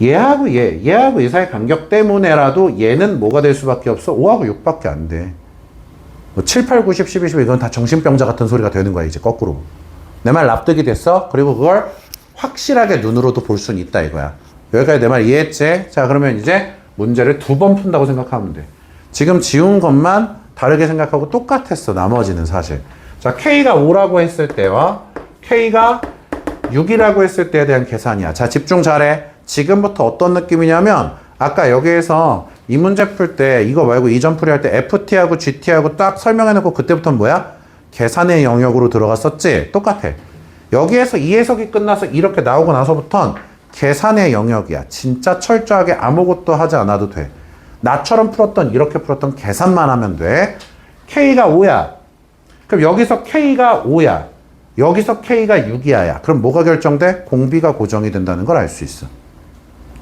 얘하고 얘하고 얘 사이 간격 때문에라도 얘는 뭐가 될 수밖에 없어? 5하고 6밖에 안 돼. 뭐 7, 8, 9, 10, 11, 12 이건 다 정신병자 같은 소리가 되는 거야 이제 거꾸로. 내 말 납득이 됐어? 그리고 그걸 확실하게 눈으로도 볼 수는 있다 이거야. 여기까지 내 말 이해했지? 자 그러면 이제 문제를 2번 푼다고 생각하면 돼. 지금 지운 것만 다르게 생각하고 똑같았어 나머지는 사실. 자 K가 5라고 했을 때와 K가 6이라고 했을 때에 대한 계산이야. 자 집중 잘해. 지금부터 어떤 느낌이냐면 아까 여기에서 이 문제 풀 때 이거 말고 이전 풀이 할 때 FT하고 GT하고 딱 설명해놓고 그때부터는 뭐야? 계산의 영역으로 들어갔었지? 똑같아. 여기에서 이 해석이 끝나서 이렇게 나오고 나서부턴 계산의 영역이야. 진짜 철저하게 아무것도 하지 않아도 돼. 나처럼 풀었던 이렇게 풀었던 계산만 하면 돼. K가 5야. 그럼 여기서 K가 5야. 여기서 K가 6이야. 그럼 뭐가 결정돼? 공비가 고정이 된다는 걸 알 수 있어.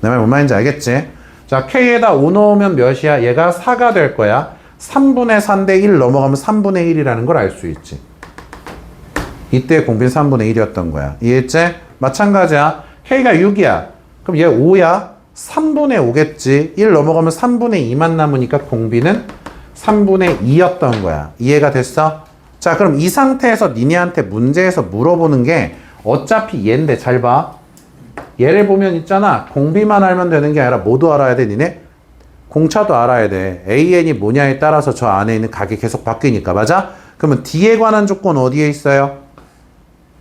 내 말 뭔 말인지 알겠지? 자, K에다 5 넣으면 몇이야? 얘가 4가 될 거야. 3분의 4인데 1 넘어가면 3분의 1이라는 걸 알 수 있지. 이때 공비는 3분의 1이었던 거야. 이해했지? 마찬가지야. K가 6이야. 그럼 얘 5야. 3분의 5겠지. 1 넘어가면 3분의 2만 남으니까 공비는 3분의 2였던 거야. 이해가 됐어? 자, 그럼 이 상태에서 니네한테 문제에서 물어보는 게 어차피 얘인데 잘 봐. 얘를 보면 있잖아. 공비만 알면 되는 게 아니라 뭐도 알아야 돼, 니네? 공차도 알아야 돼. AN이 뭐냐에 따라서 저 안에 있는 각이 계속 바뀌니까. 맞아? 그러면 D에 관한 조건 어디에 있어요?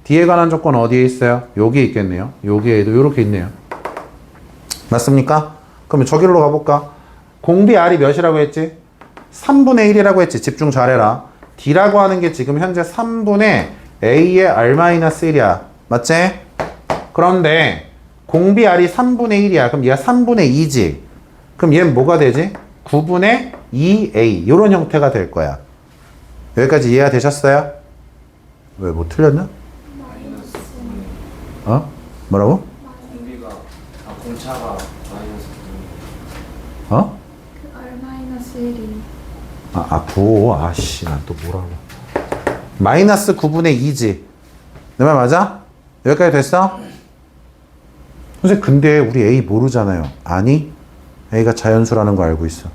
D에 관한 조건 어디에 있어요? 여기에 있겠네요. 여기에도 이렇게 있네요. 맞습니까? 그러면 저기로 가볼까? 공비 R이 몇이라고 했지? 3분의 1이라고 했지. 집중 잘해라. D라고 하는 게 지금 현재 3분의 A의 R-1이야. 맞지? 그런데 공비 R이 3분의 1이야. 그럼 얘가 3분의 2지. 그럼 얘는 뭐가 되지? 9분의 2A. 이런 형태가 될 거야. 여기까지 이해가 되셨어요? 왜 뭐 틀렸나? 어? 뭐라고? 공비가 공차가 마이너스 어? R-1이 9. 아씨, 난 또 뭐라고. 마이너스 9분의 2지. 내 말 맞아? 여기까지 됐어? 선생님, 근데 우리 A 모르잖아요. 아니, A가 자연수라는 거 알고 있어.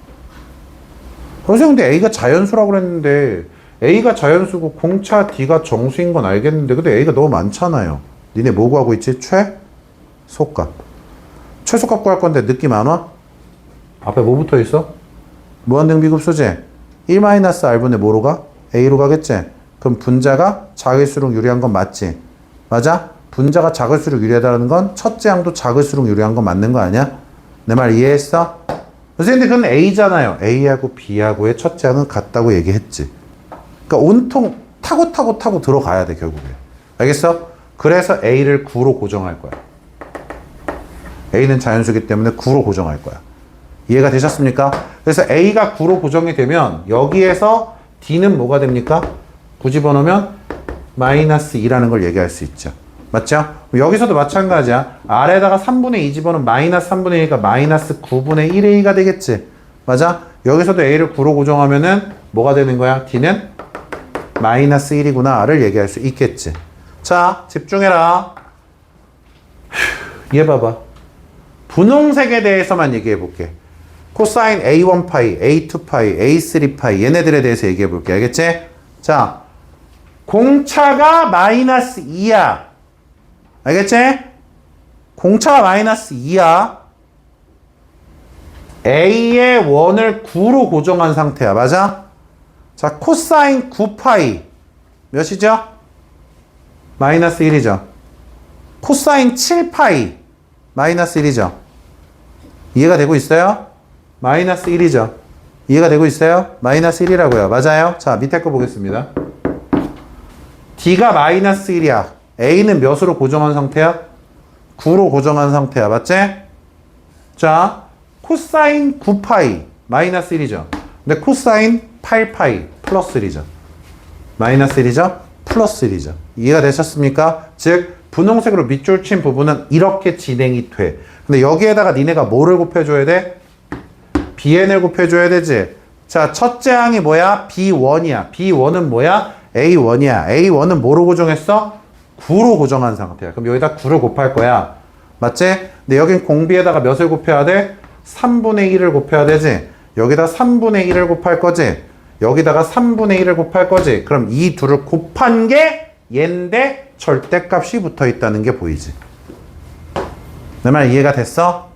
선생님, 근데 A가 자연수라고 그랬는데, A가 자연수고 공차 D가 정수인 건 알겠는데, 근데 A가 너무 많잖아요. 니네 뭐 구하고 있지? 최소값. 최소값 구할 건데 느낌 안 와? 앞에 뭐 붙어 있어? 무한등비급수지? 1-R분의 뭐로 가? A로 가겠지? 그럼 분자가 작을수록 유리한 건 맞지? 맞아? 분자가 작을수록 유리하다는 건 첫째 항도 작을수록 유리한 건 맞는 거 아니야? 내 말 이해했어? 선생님, 그건 A잖아요. A하고 B하고의 첫째 항은 같다고 얘기했지. 그러니까 온통 타고 들어가야 돼, 결국에. 알겠어? 그래서 A를 9로 고정할 거야. A는 자연수기 때문에 9로 고정할 거야. 이해가 되셨습니까? 그래서 A가 9로 고정이 되면 여기에서 D는 뭐가 됩니까? 9 집어넣으면 마이너스 2라는 걸 얘기할 수 있죠. 맞죠? 여기서도 마찬가지야. R에다가 3분의 2 집어넣으면 마이너스 3분의 1이니까 마이너스 9분의 1A가 되겠지. 맞아? 여기서도 A를 9로 고정하면은 뭐가 되는 거야? D는 마이너스 1이구나를 얘기할 수 있겠지. 자, 집중해라. 얘 봐봐. 분홍색에 대해서만 얘기해 볼게. 코사인 A1파이, A2파이, A3파이 얘네들에 대해서 얘기해 볼게. 알겠지? 자, 공차가 마이너스 2야. 알겠지? 공차가 마이너스 2야. A의 원을 9로 고정한 상태야. 맞아? 자, 코사인 9파이 몇이죠? 마이너스 1이죠. 코사인 7파이 마이너스 1이죠. 이해가 되고 있어요? 마이너스 1이죠. 이해가 되고 있어요? 마이너스 1이라고요. 맞아요? 자, 밑에 거 보겠습니다. D가 마이너스 1이야. A는 몇으로 고정한 상태야? 9로 고정한 상태야. 맞지? 자, 코사인 9파이 마이너스 1이죠. 근데 코사인 8파이 플러스 1이죠. 마이너스 1이죠? 플러스 1이죠. 이해가 되셨습니까? 즉 분홍색으로 밑줄 친 부분은 이렇게 진행이 돼. 근데 여기에다가 니네가 뭐를 곱해줘야 돼? bn을 곱해줘야 되지. 자, 첫째 항이 뭐야? b1이야. b1은 뭐야? a1이야. a1은 뭐로 고정했어? 9로 고정한 상태야. 그럼 여기다 9를 곱할 거야. 맞지? 근데 여긴 공비에다가 몇을 곱해야 돼? 3분의 1을 곱해야 되지. 여기다 3분의 1을 곱할 거지. 여기다가 3분의 1을 곱할 거지. 그럼 이 둘을 곱한 게 얘인데 절대값이 붙어 있다는 게 보이지. 내 말 이해가 됐어?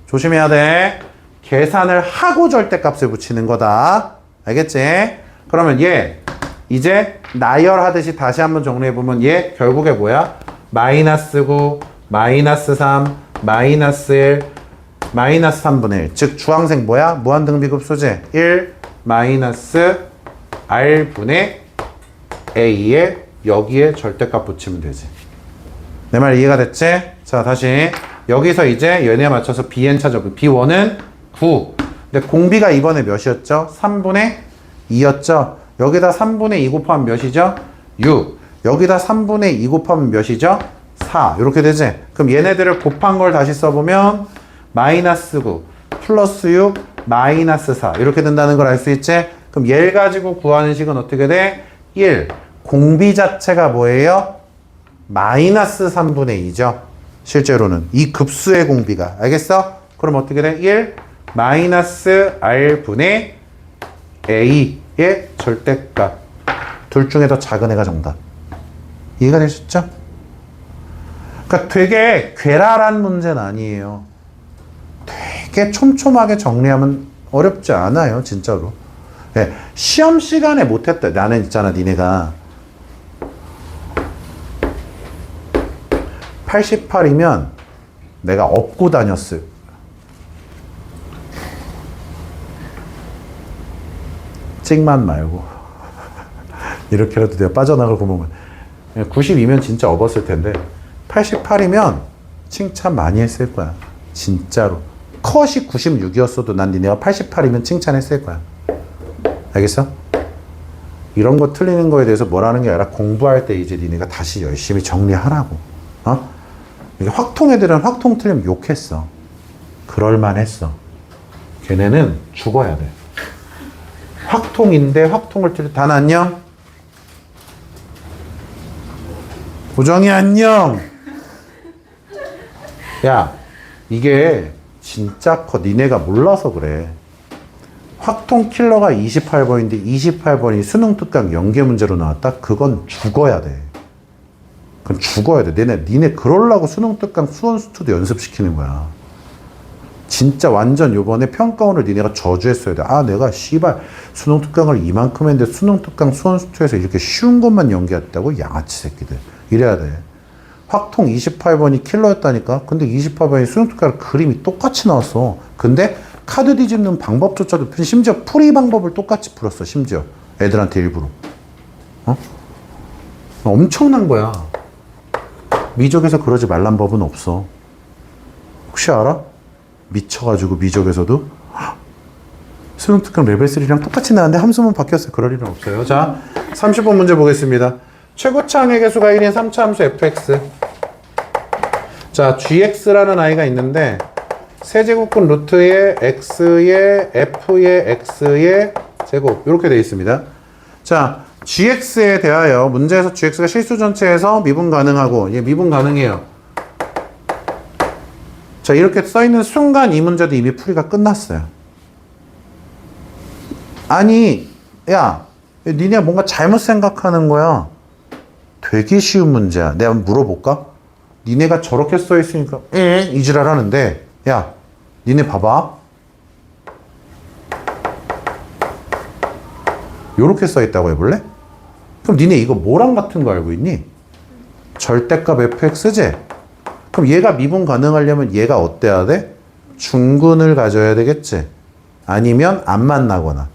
조심해야 돼. 계산을 하고 절대값을 붙이는 거다. 알겠지? 그러면 얘 이제 나열하듯이 다시 한번 정리해보면 얘 결국에 뭐야? 마이너스 9, 마이너스 3, 마이너스 1, 마이너스 3분의 1. 즉 주황색 뭐야? 무한등비급소지. 1 마이너스 r분의 a에 여기에 절대값 붙이면 되지. 내 말 이해가 됐지? 자, 다시 여기서 이제 얘네에 맞춰서 bn 찾아보고 b1은 9. 근데 공비가 이번에 몇이었죠? 3분의 2였죠? 여기다 3분의 2 곱하면 몇이죠? 6. 여기다 3분의 2 곱하면 몇이죠? 4. 이렇게 되지? 그럼 얘네들을 곱한 걸 다시 써보면 마이너스 9 플러스 6 마이너스 4 이렇게 된다는 걸 알 수 있지? 그럼 얘를 가지고 구하는 식은 어떻게 돼? 1. 공비 자체가 뭐예요? 마이너스 3분의 2죠. 실제로는 이 급수의 공비가. 알겠어? 그럼 어떻게 돼? 1 마이너스 r분의 a의 절대값. 둘 중에 더 작은 애가 정답. 이해가 되셨죠? 그러니까 되게 괴랄한 문제는 아니에요. 되게 촘촘하게 정리하면 어렵지 않아요. 진짜로. 네, 시험 시간에 못했다. 나는 있잖아. 니네가 88이면 내가 업고 다녔을. 찍만 말고 이렇게라도 내가 빠져나갈 거 보면 92면 진짜 업었을 텐데 88이면 칭찬 많이 했을 거야. 진짜로. 컷이 96이었어도 난 니네가 88이면 칭찬했을 거야. 알겠어? 이런 거 틀리는 거에 대해서 뭐라는 게 아니라 공부할 때 이제 니네가 다시 열심히 정리하라고. 어? 이게 확통 애들은 확통 틀리면 욕했어. 그럴만 했어. 걔네는 죽어야 돼. 확통인데 확통을 틀려. 단 안녕? 고정이 안녕? 야, 이게 진짜 커. 니네가 몰라서 그래. 확통 킬러가 28번인데 28번이 수능 특강 연계 문제로 나왔다? 그건 죽어야 돼. 그건 죽어야 돼. 니네 그러려고 수능 특강 수원 수투도 연습시키는 거야. 진짜 완전 요번에 평가원을 니네가 저주했어야 돼. 아, 내가 씨발 수능 특강을 이만큼 했는데 수능 특강 수원 수투에서 이렇게 쉬운 것만 연계했다고? 양아치 새끼들. 이래야 돼. 확통 28번이 킬러였다니까? 근데 28번이 수능 특강 그림이 똑같이 나왔어. 근데 카드 뒤집는 방법조차도 심지어 풀이 방법을 똑같이 풀었어. 심지어 애들한테 일부러. 어? 엄청난 거야. 미적에서 그러지 말란 법은 없어. 혹시 알아? 미쳐가지고 미적에서도 수능 특강 레벨 3랑 똑같이 나왔는데 함수만 바뀌었어요. 그럴 일은 없어요. 자, 30번 문제 보겠습니다. 최고차항의 개수가 1인 3차 함수 fx. 자, gx라는 아이가 있는데 세제곱근 루트의 x의 f의 x의 제곱 이렇게 되어 있습니다. 자, gx에 대하여 문제에서 gx가 실수 전체에서 미분 가능하고, 얘 미분 가능해요. 자, 이렇게 써있는 순간 이 문제도 이미 풀이가 끝났어요. 아니, 야, 니네 뭔가 잘못 생각하는 거야. 되게 쉬운 문제야. 내가 한번 물어볼까? 니네가 저렇게 써있으니까 이지랄 하는데, 야, 니네 봐봐. 요렇게 써있다고 해볼래? 그럼 니네 이거 뭐랑 같은 거 알고 있니? 절대값 fx지? 그럼 얘가 미분 가능하려면 얘가 어때야 돼? 중근을 가져야 되겠지? 아니면 안 만나거나.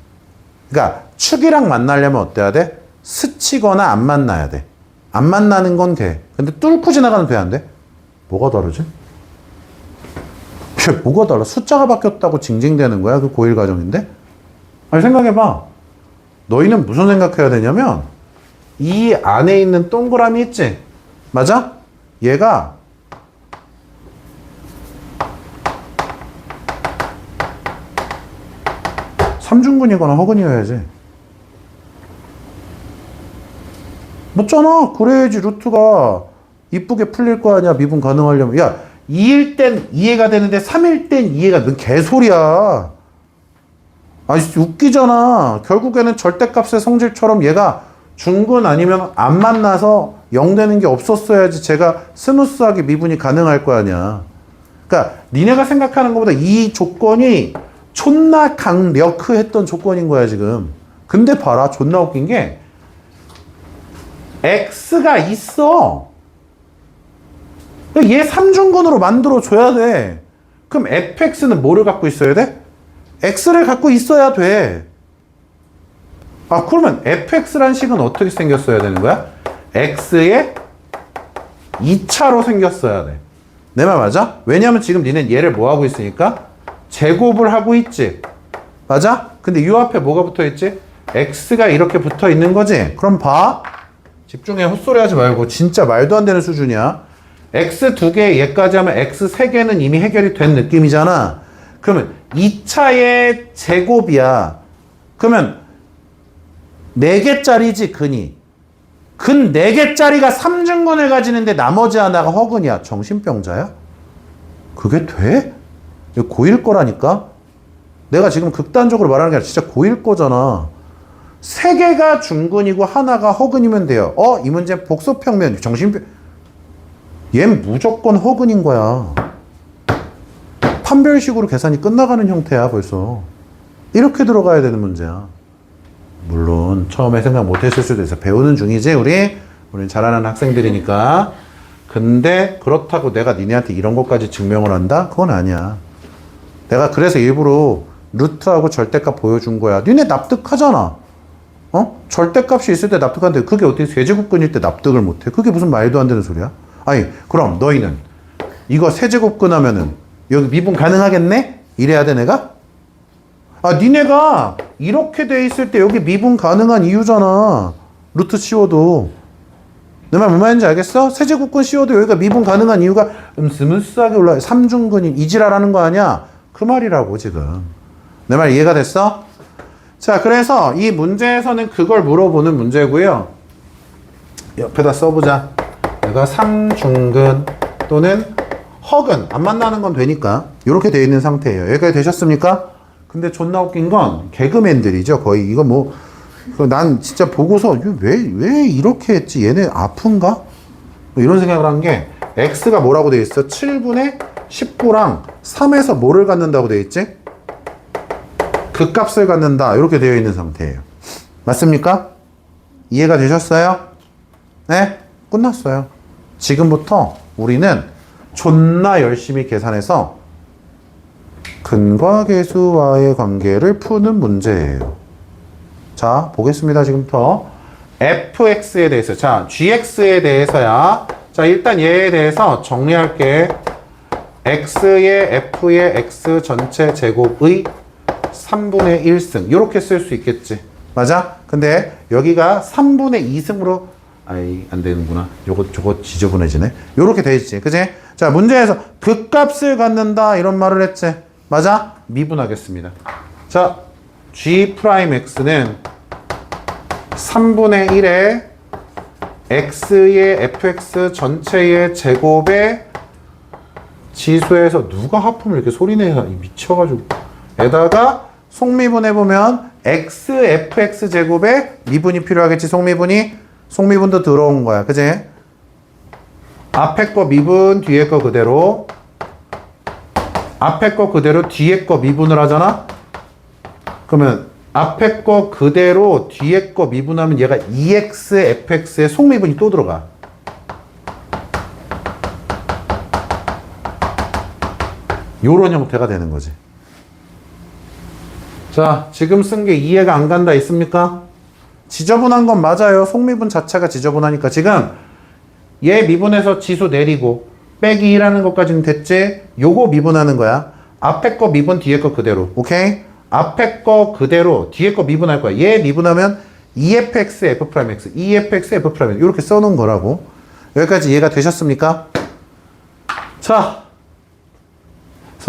그러니까 축이랑 만나려면 어때야 돼? 스치거나 안 만나야 돼. 안 만나는 건 돼. 근데 뚫고 지나가는 돼, 안 돼? 뭐가 다르지? 뭐가 달라? 숫자가 바뀌었다고 징징대는 거야? 그 고1 과정인데? 아니, 생각해봐. 너희는 무슨 생각해야 되냐면 이 안에 있는 동그라미 있지? 맞아? 얘가 삼중근이거나 허근이어야지. 맞잖아. 그래야지 루트가 이쁘게 풀릴 거 아니야. 미분 가능하려면. 야, 2일 땐 이해가 되는데 3일 땐 이해가 넌 개소리야. 아니 웃기잖아. 결국에는 절대값의 성질처럼 얘가 중근 아니면 안 만나서 0 되는 게 없었어야지 제가 스무스하게 미분이 가능할 거 아니야. 그러니까 니네가 생각하는 것보다 이 조건이 존나 강력했던 조건인 거야 지금. 근데 봐라. 존나 웃긴 게 x가 있어. 얘 3중근으로 만들어줘야 돼. 그럼 fx는 뭐를 갖고 있어야 돼? x를 갖고 있어야 돼. 아, 그러면 fx란 식은 어떻게 생겼어야 되는 거야? x의 2차로 생겼어야 돼. 내 말 맞아? 왜냐면 지금 니네 얘를 뭐 하고 있으니까? 제곱을 하고 있지. 맞아? 근데 이 앞에 뭐가 붙어 있지? x가 이렇게 붙어 있는 거지? 그럼 봐. 집중해. 헛소리 하지 말고. 진짜 말도 안 되는 수준이야. x 2개, 얘까지 하면 x 3개는 이미 해결이 된 느낌이잖아. 그러면 2차의 제곱이야. 그러면 4개짜리지, 근이. 근 4개짜리가 3중근을 가지는데 나머지 하나가 허근이야. 정신병자야? 그게 돼? 이거 고1 거라니까? 내가 지금 극단적으로 말하는 게 아니라 진짜 고1 거잖아. 3개가 중근이고 하나가 허근이면 돼요. 이 문제 복소평면, 정신병. 얘는 무조건 허근인 거야. 판별식으로 계산이 끝나가는 형태야 벌써. 이렇게 들어가야 되는 문제야. 물론 처음에 생각 못했을 수도 있어. 배우는 중이지 우리는 잘하는 학생들이니까. 근데 그렇다고 내가 니네한테 이런 것까지 증명을 한다? 그건 아니야. 내가 그래서 일부러 루트하고 절대값 보여준 거야. 니네 납득하잖아. 절대값이 있을 때 납득하는데 그게 어떻게 세제곱근일 때 납득을 못해? 그게 무슨 말도 안 되는 소리야? 아니 그럼 너희는 이거 세제곱근 하면은 여기 미분 가능하겠네? 이래야 돼 내가? 아 니네가 이렇게 돼 있을 때 여기 미분 가능한 이유잖아. 루트 씌워도. 내 말 무슨 말인지 알겠어? 세제곱근 씌워도 여기가 미분 가능한 이유가 스무스하게 올라가. 3중근이 이지랄하는 거 아니야? 그 말이라고 지금. 내 말 이해가 됐어? 자 그래서 이 문제에서는 그걸 물어보는 문제고요. 옆에다 써보자. 내가 3중근 또는 허근 안 만나는 건 되니까 이렇게 되어 있는 상태예요. 여기까지 되셨습니까? 근데 존나 웃긴 건 개그맨들이죠. 거의 이거 뭐 난 진짜 보고서 왜 이렇게 했지? 얘네 아픈가? 뭐 이런 생각을 한 게 x가 뭐라고 되어 있어? 7분의 19랑 3에서 뭐를 갖는다고 되어 있지? 그 값을 갖는다. 이렇게 되어 있는 상태예요. 맞습니까? 이해가 되셨어요? 네? 끝났어요. 지금부터 우리는 존나 열심히 계산해서 근과 계수와의 관계를 푸는 문제예요. 자, 보겠습니다. 지금부터 fx에 대해서. 자, gx에 대해서야. 자, 일단 얘에 대해서 정리할게. x의 f의 x 전체 제곱의 3분의 1승. 이렇게 쓸 수 있겠지. 맞아? 근데 여기가 3분의 2승으로 안 되는구나. 저거 지저분해지네. 요렇게 돼 있지. 그지? 자, 문제에서 그 값을 갖는다. 이런 말을 했지. 맞아? 미분하겠습니다. 자, g'x는 3분의 1의 x의 fx 전체의 제곱의 지수에서 누가 하품을 이렇게 소리내서 미쳐가지고 에다가 속미분해보면 x, fx 제곱에 미분이 필요하겠지. 속미분도 들어온 거야. 그지? 앞에 거 미분, 뒤에 거 그대로. 앞에 거 그대로, 뒤에 거 미분을 하잖아? 그러면 앞에 거 그대로, 뒤에 거 미분하면 얘가 2x, fx의 속미분이 또 들어가. 요런 형태가 되는 거지. 자, 지금 쓴 게 이해가 안 간다 있습니까? 지저분한 건 맞아요. 속미분 자체가 지저분하니까. 지금 얘 미분해서 지수 내리고 빼기 2라는 것까지는 됐지? 요거 미분하는 거야. 앞에 거 미분, 뒤에 거 그대로. 오케이? 앞에 거 그대로, 뒤에 거 미분할 거야. 얘 미분하면 EFX, F'X, EFX, F'X 이렇게 써놓은 거라고. 여기까지 이해가 되셨습니까? 자,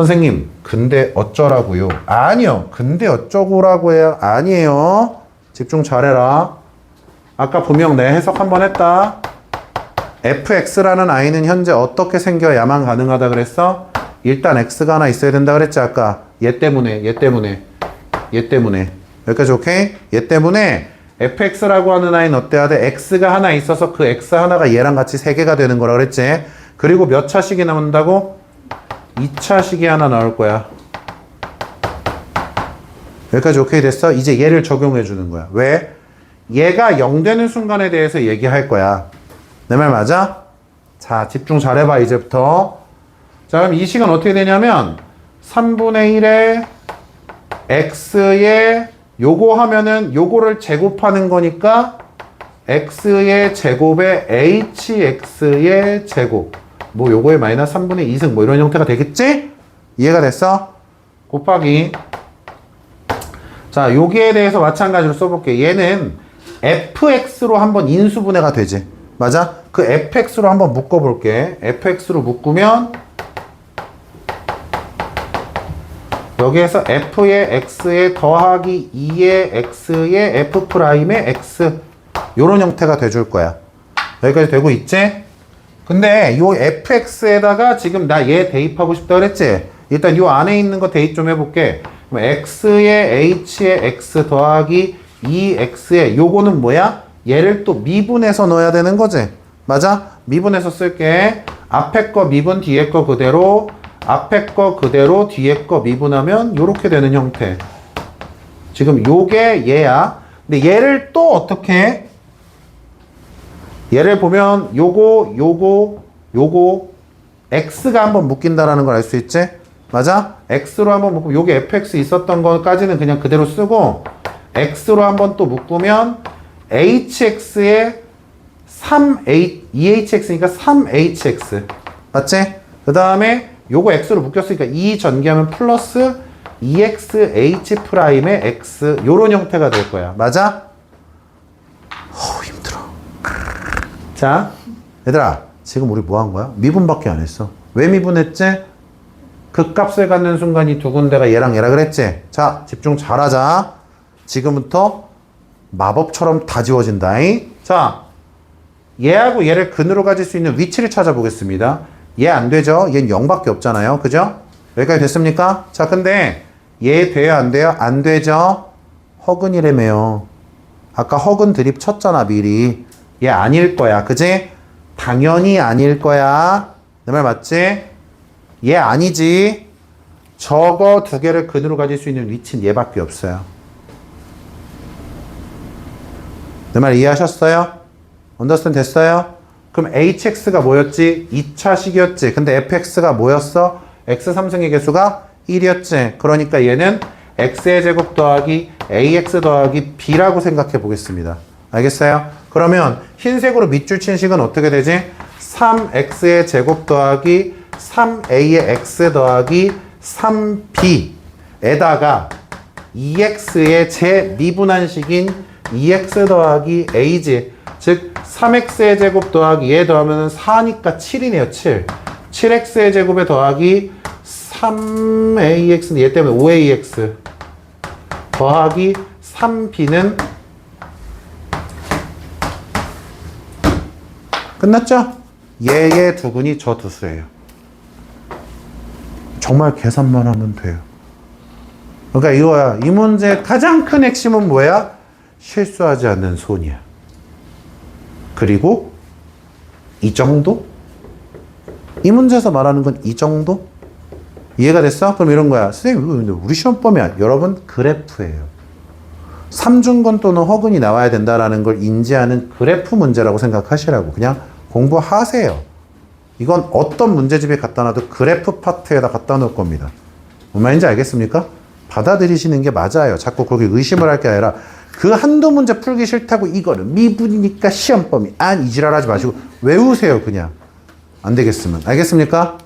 선생님, 근데 어쩌라고요? 아니요. 근데 어쩌고라고 해요? 아니에요. 집중 잘해라. 아까 분명 내 해석 한번 했다. fx라는 i는 현재 어떻게 생겨야만 가능하다 그랬어? 일단 x가 하나 있어야 된다 그랬지 아까. 얘 때문에. 여기까지 오케이? 얘 때문에 fx라고 하는 i는 어때야 돼? x가 하나 있어서 그 x 하나가 얘랑 같이 3개가 되는 거라 그랬지? 그리고 몇 차식이 남는다고? 2차식이 하나 나올 거야. 여기까지 오케이 됐어? 이제 얘를 적용해 주는 거야. 왜? 얘가 0 되는 순간에 대해서 얘기할 거야. 내 말 맞아? 자, 집중 잘해봐 이제부터. 자, 그럼 이 식은 어떻게 되냐면 3분의 1에 x에 요거 하면은 요거를 제곱하는 거니까 x의 제곱에 hx의 제곱 뭐 요거에 마이너스 3분의 2승 뭐 이런 형태가 되겠지? 이해가 됐어? 곱하기 자 여기에 대해서 마찬가지로 써볼게. 얘는 fx로 한번 인수분해가 되지. 맞아? 그 fx로 한번 묶어볼게. fx로 묶으면 여기에서 f의 x에 더하기 2의 x의 f'의 x 요런 형태가 돼줄 거야. 여기까지 되고 있지? 근데 요 fx에다가 지금 나 얘 대입하고 싶다 그랬지? 일단 요 안에 있는 거 대입 좀 해볼게. 그럼 x의 h의 x 더하기 2x의 요거는 뭐야? 얘를 또 미분해서 넣어야 되는 거지? 맞아? 미분해서 쓸게. 앞에 거 미분 뒤에 거 그대로 앞에 거 그대로 뒤에 거 미분하면 요렇게 되는 형태. 지금 요게 얘야. 근데 얘를 또 어떻게 해? 얘를 보면 요거 x가 한번 묶인다라는 걸 알 수 있지? 맞아? x로 한번 묶으면 요게 fx 있었던 거까지는 그냥 그대로 쓰고 x로 한번 또 묶으면 hx에 2hx니까 3hx 맞지? 그 다음에 요거 x로 묶였으니까 2 전개하면 플러스 2x h'의 x 요런 형태가 될 거야. 맞아? 힘들어. 자, 얘들아 지금 우리 뭐 한 거야? 미분밖에 안 했어. 왜 미분했지? 극값을 갖는 순간 이 두 군데가 얘랑 얘라 그랬지? 자, 집중 잘하자. 지금부터 마법처럼 다 지워진다. 자, 얘하고 얘를 근으로 가질 수 있는 위치를 찾아보겠습니다. 얘 안 되죠? 얘는 0밖에 없잖아요. 그죠? 여기까지 됐습니까? 자, 근데 얘 돼요? 안 돼요? 안 되죠? 허근이래매요. 아까 허근 드립 쳤잖아, 미리. 얘 아닐 거야. 그지? 당연히 아닐 거야. 내 말 맞지? 얘 아니지. 저거 두 개를 근으로 가질 수 있는 위치는 얘밖에 없어요. 내 말 이해하셨어요? 언더스탠 됐어요? 그럼 hx가 뭐였지? 2차식이었지. 근데 fx가 뭐였어? x 3승의 개수가 1이었지. 그러니까 얘는 x의 제곱 더하기 ax 더하기 b라고 생각해 보겠습니다. 알겠어요? 그러면 흰색으로 밑줄 친 식은 어떻게 되지? 3x의 제곱 더하기 3a의 x 더하기 3b에다가 2x의 제미분한 식인 2x 더하기 a지. 즉 3x의 제곱 더하기 얘 더하면 4니까 7이네요. 7. 7x의 제곱에 더하기 3ax는 얘 때문에 5ax 더하기 3b는 끝났죠? 얘의 두근이 저 두 수예요. 정말 계산만 하면 돼요. 그러니까 이거야. 이 문제의 가장 큰 핵심은 뭐야? 실수하지 않는 손이야. 그리고 이 정도? 이 문제에서 말하는 건 이 정도? 이해가 됐어? 그럼 이런 거야. 선생님, 우리 시험 범위야. 여러분, 그래프예요. 삼중근 또는 허근이 나와야 된다라는 걸 인지하는 그래프 문제라고 생각하시라고. 그냥 공부하세요. 이건 어떤 문제집에 갖다 놔도 그래프 파트에다 갖다 놓을 겁니다. 뭔 말인지 알겠습니까? 받아들이시는 게 맞아요. 자꾸 거기 의심을 할 게 아니라 그 한두 문제 풀기 싫다고 이거는 미분이니까 시험 범위 이 지랄하지 마시고 외우세요. 그냥 안 되겠으면. 알겠습니까?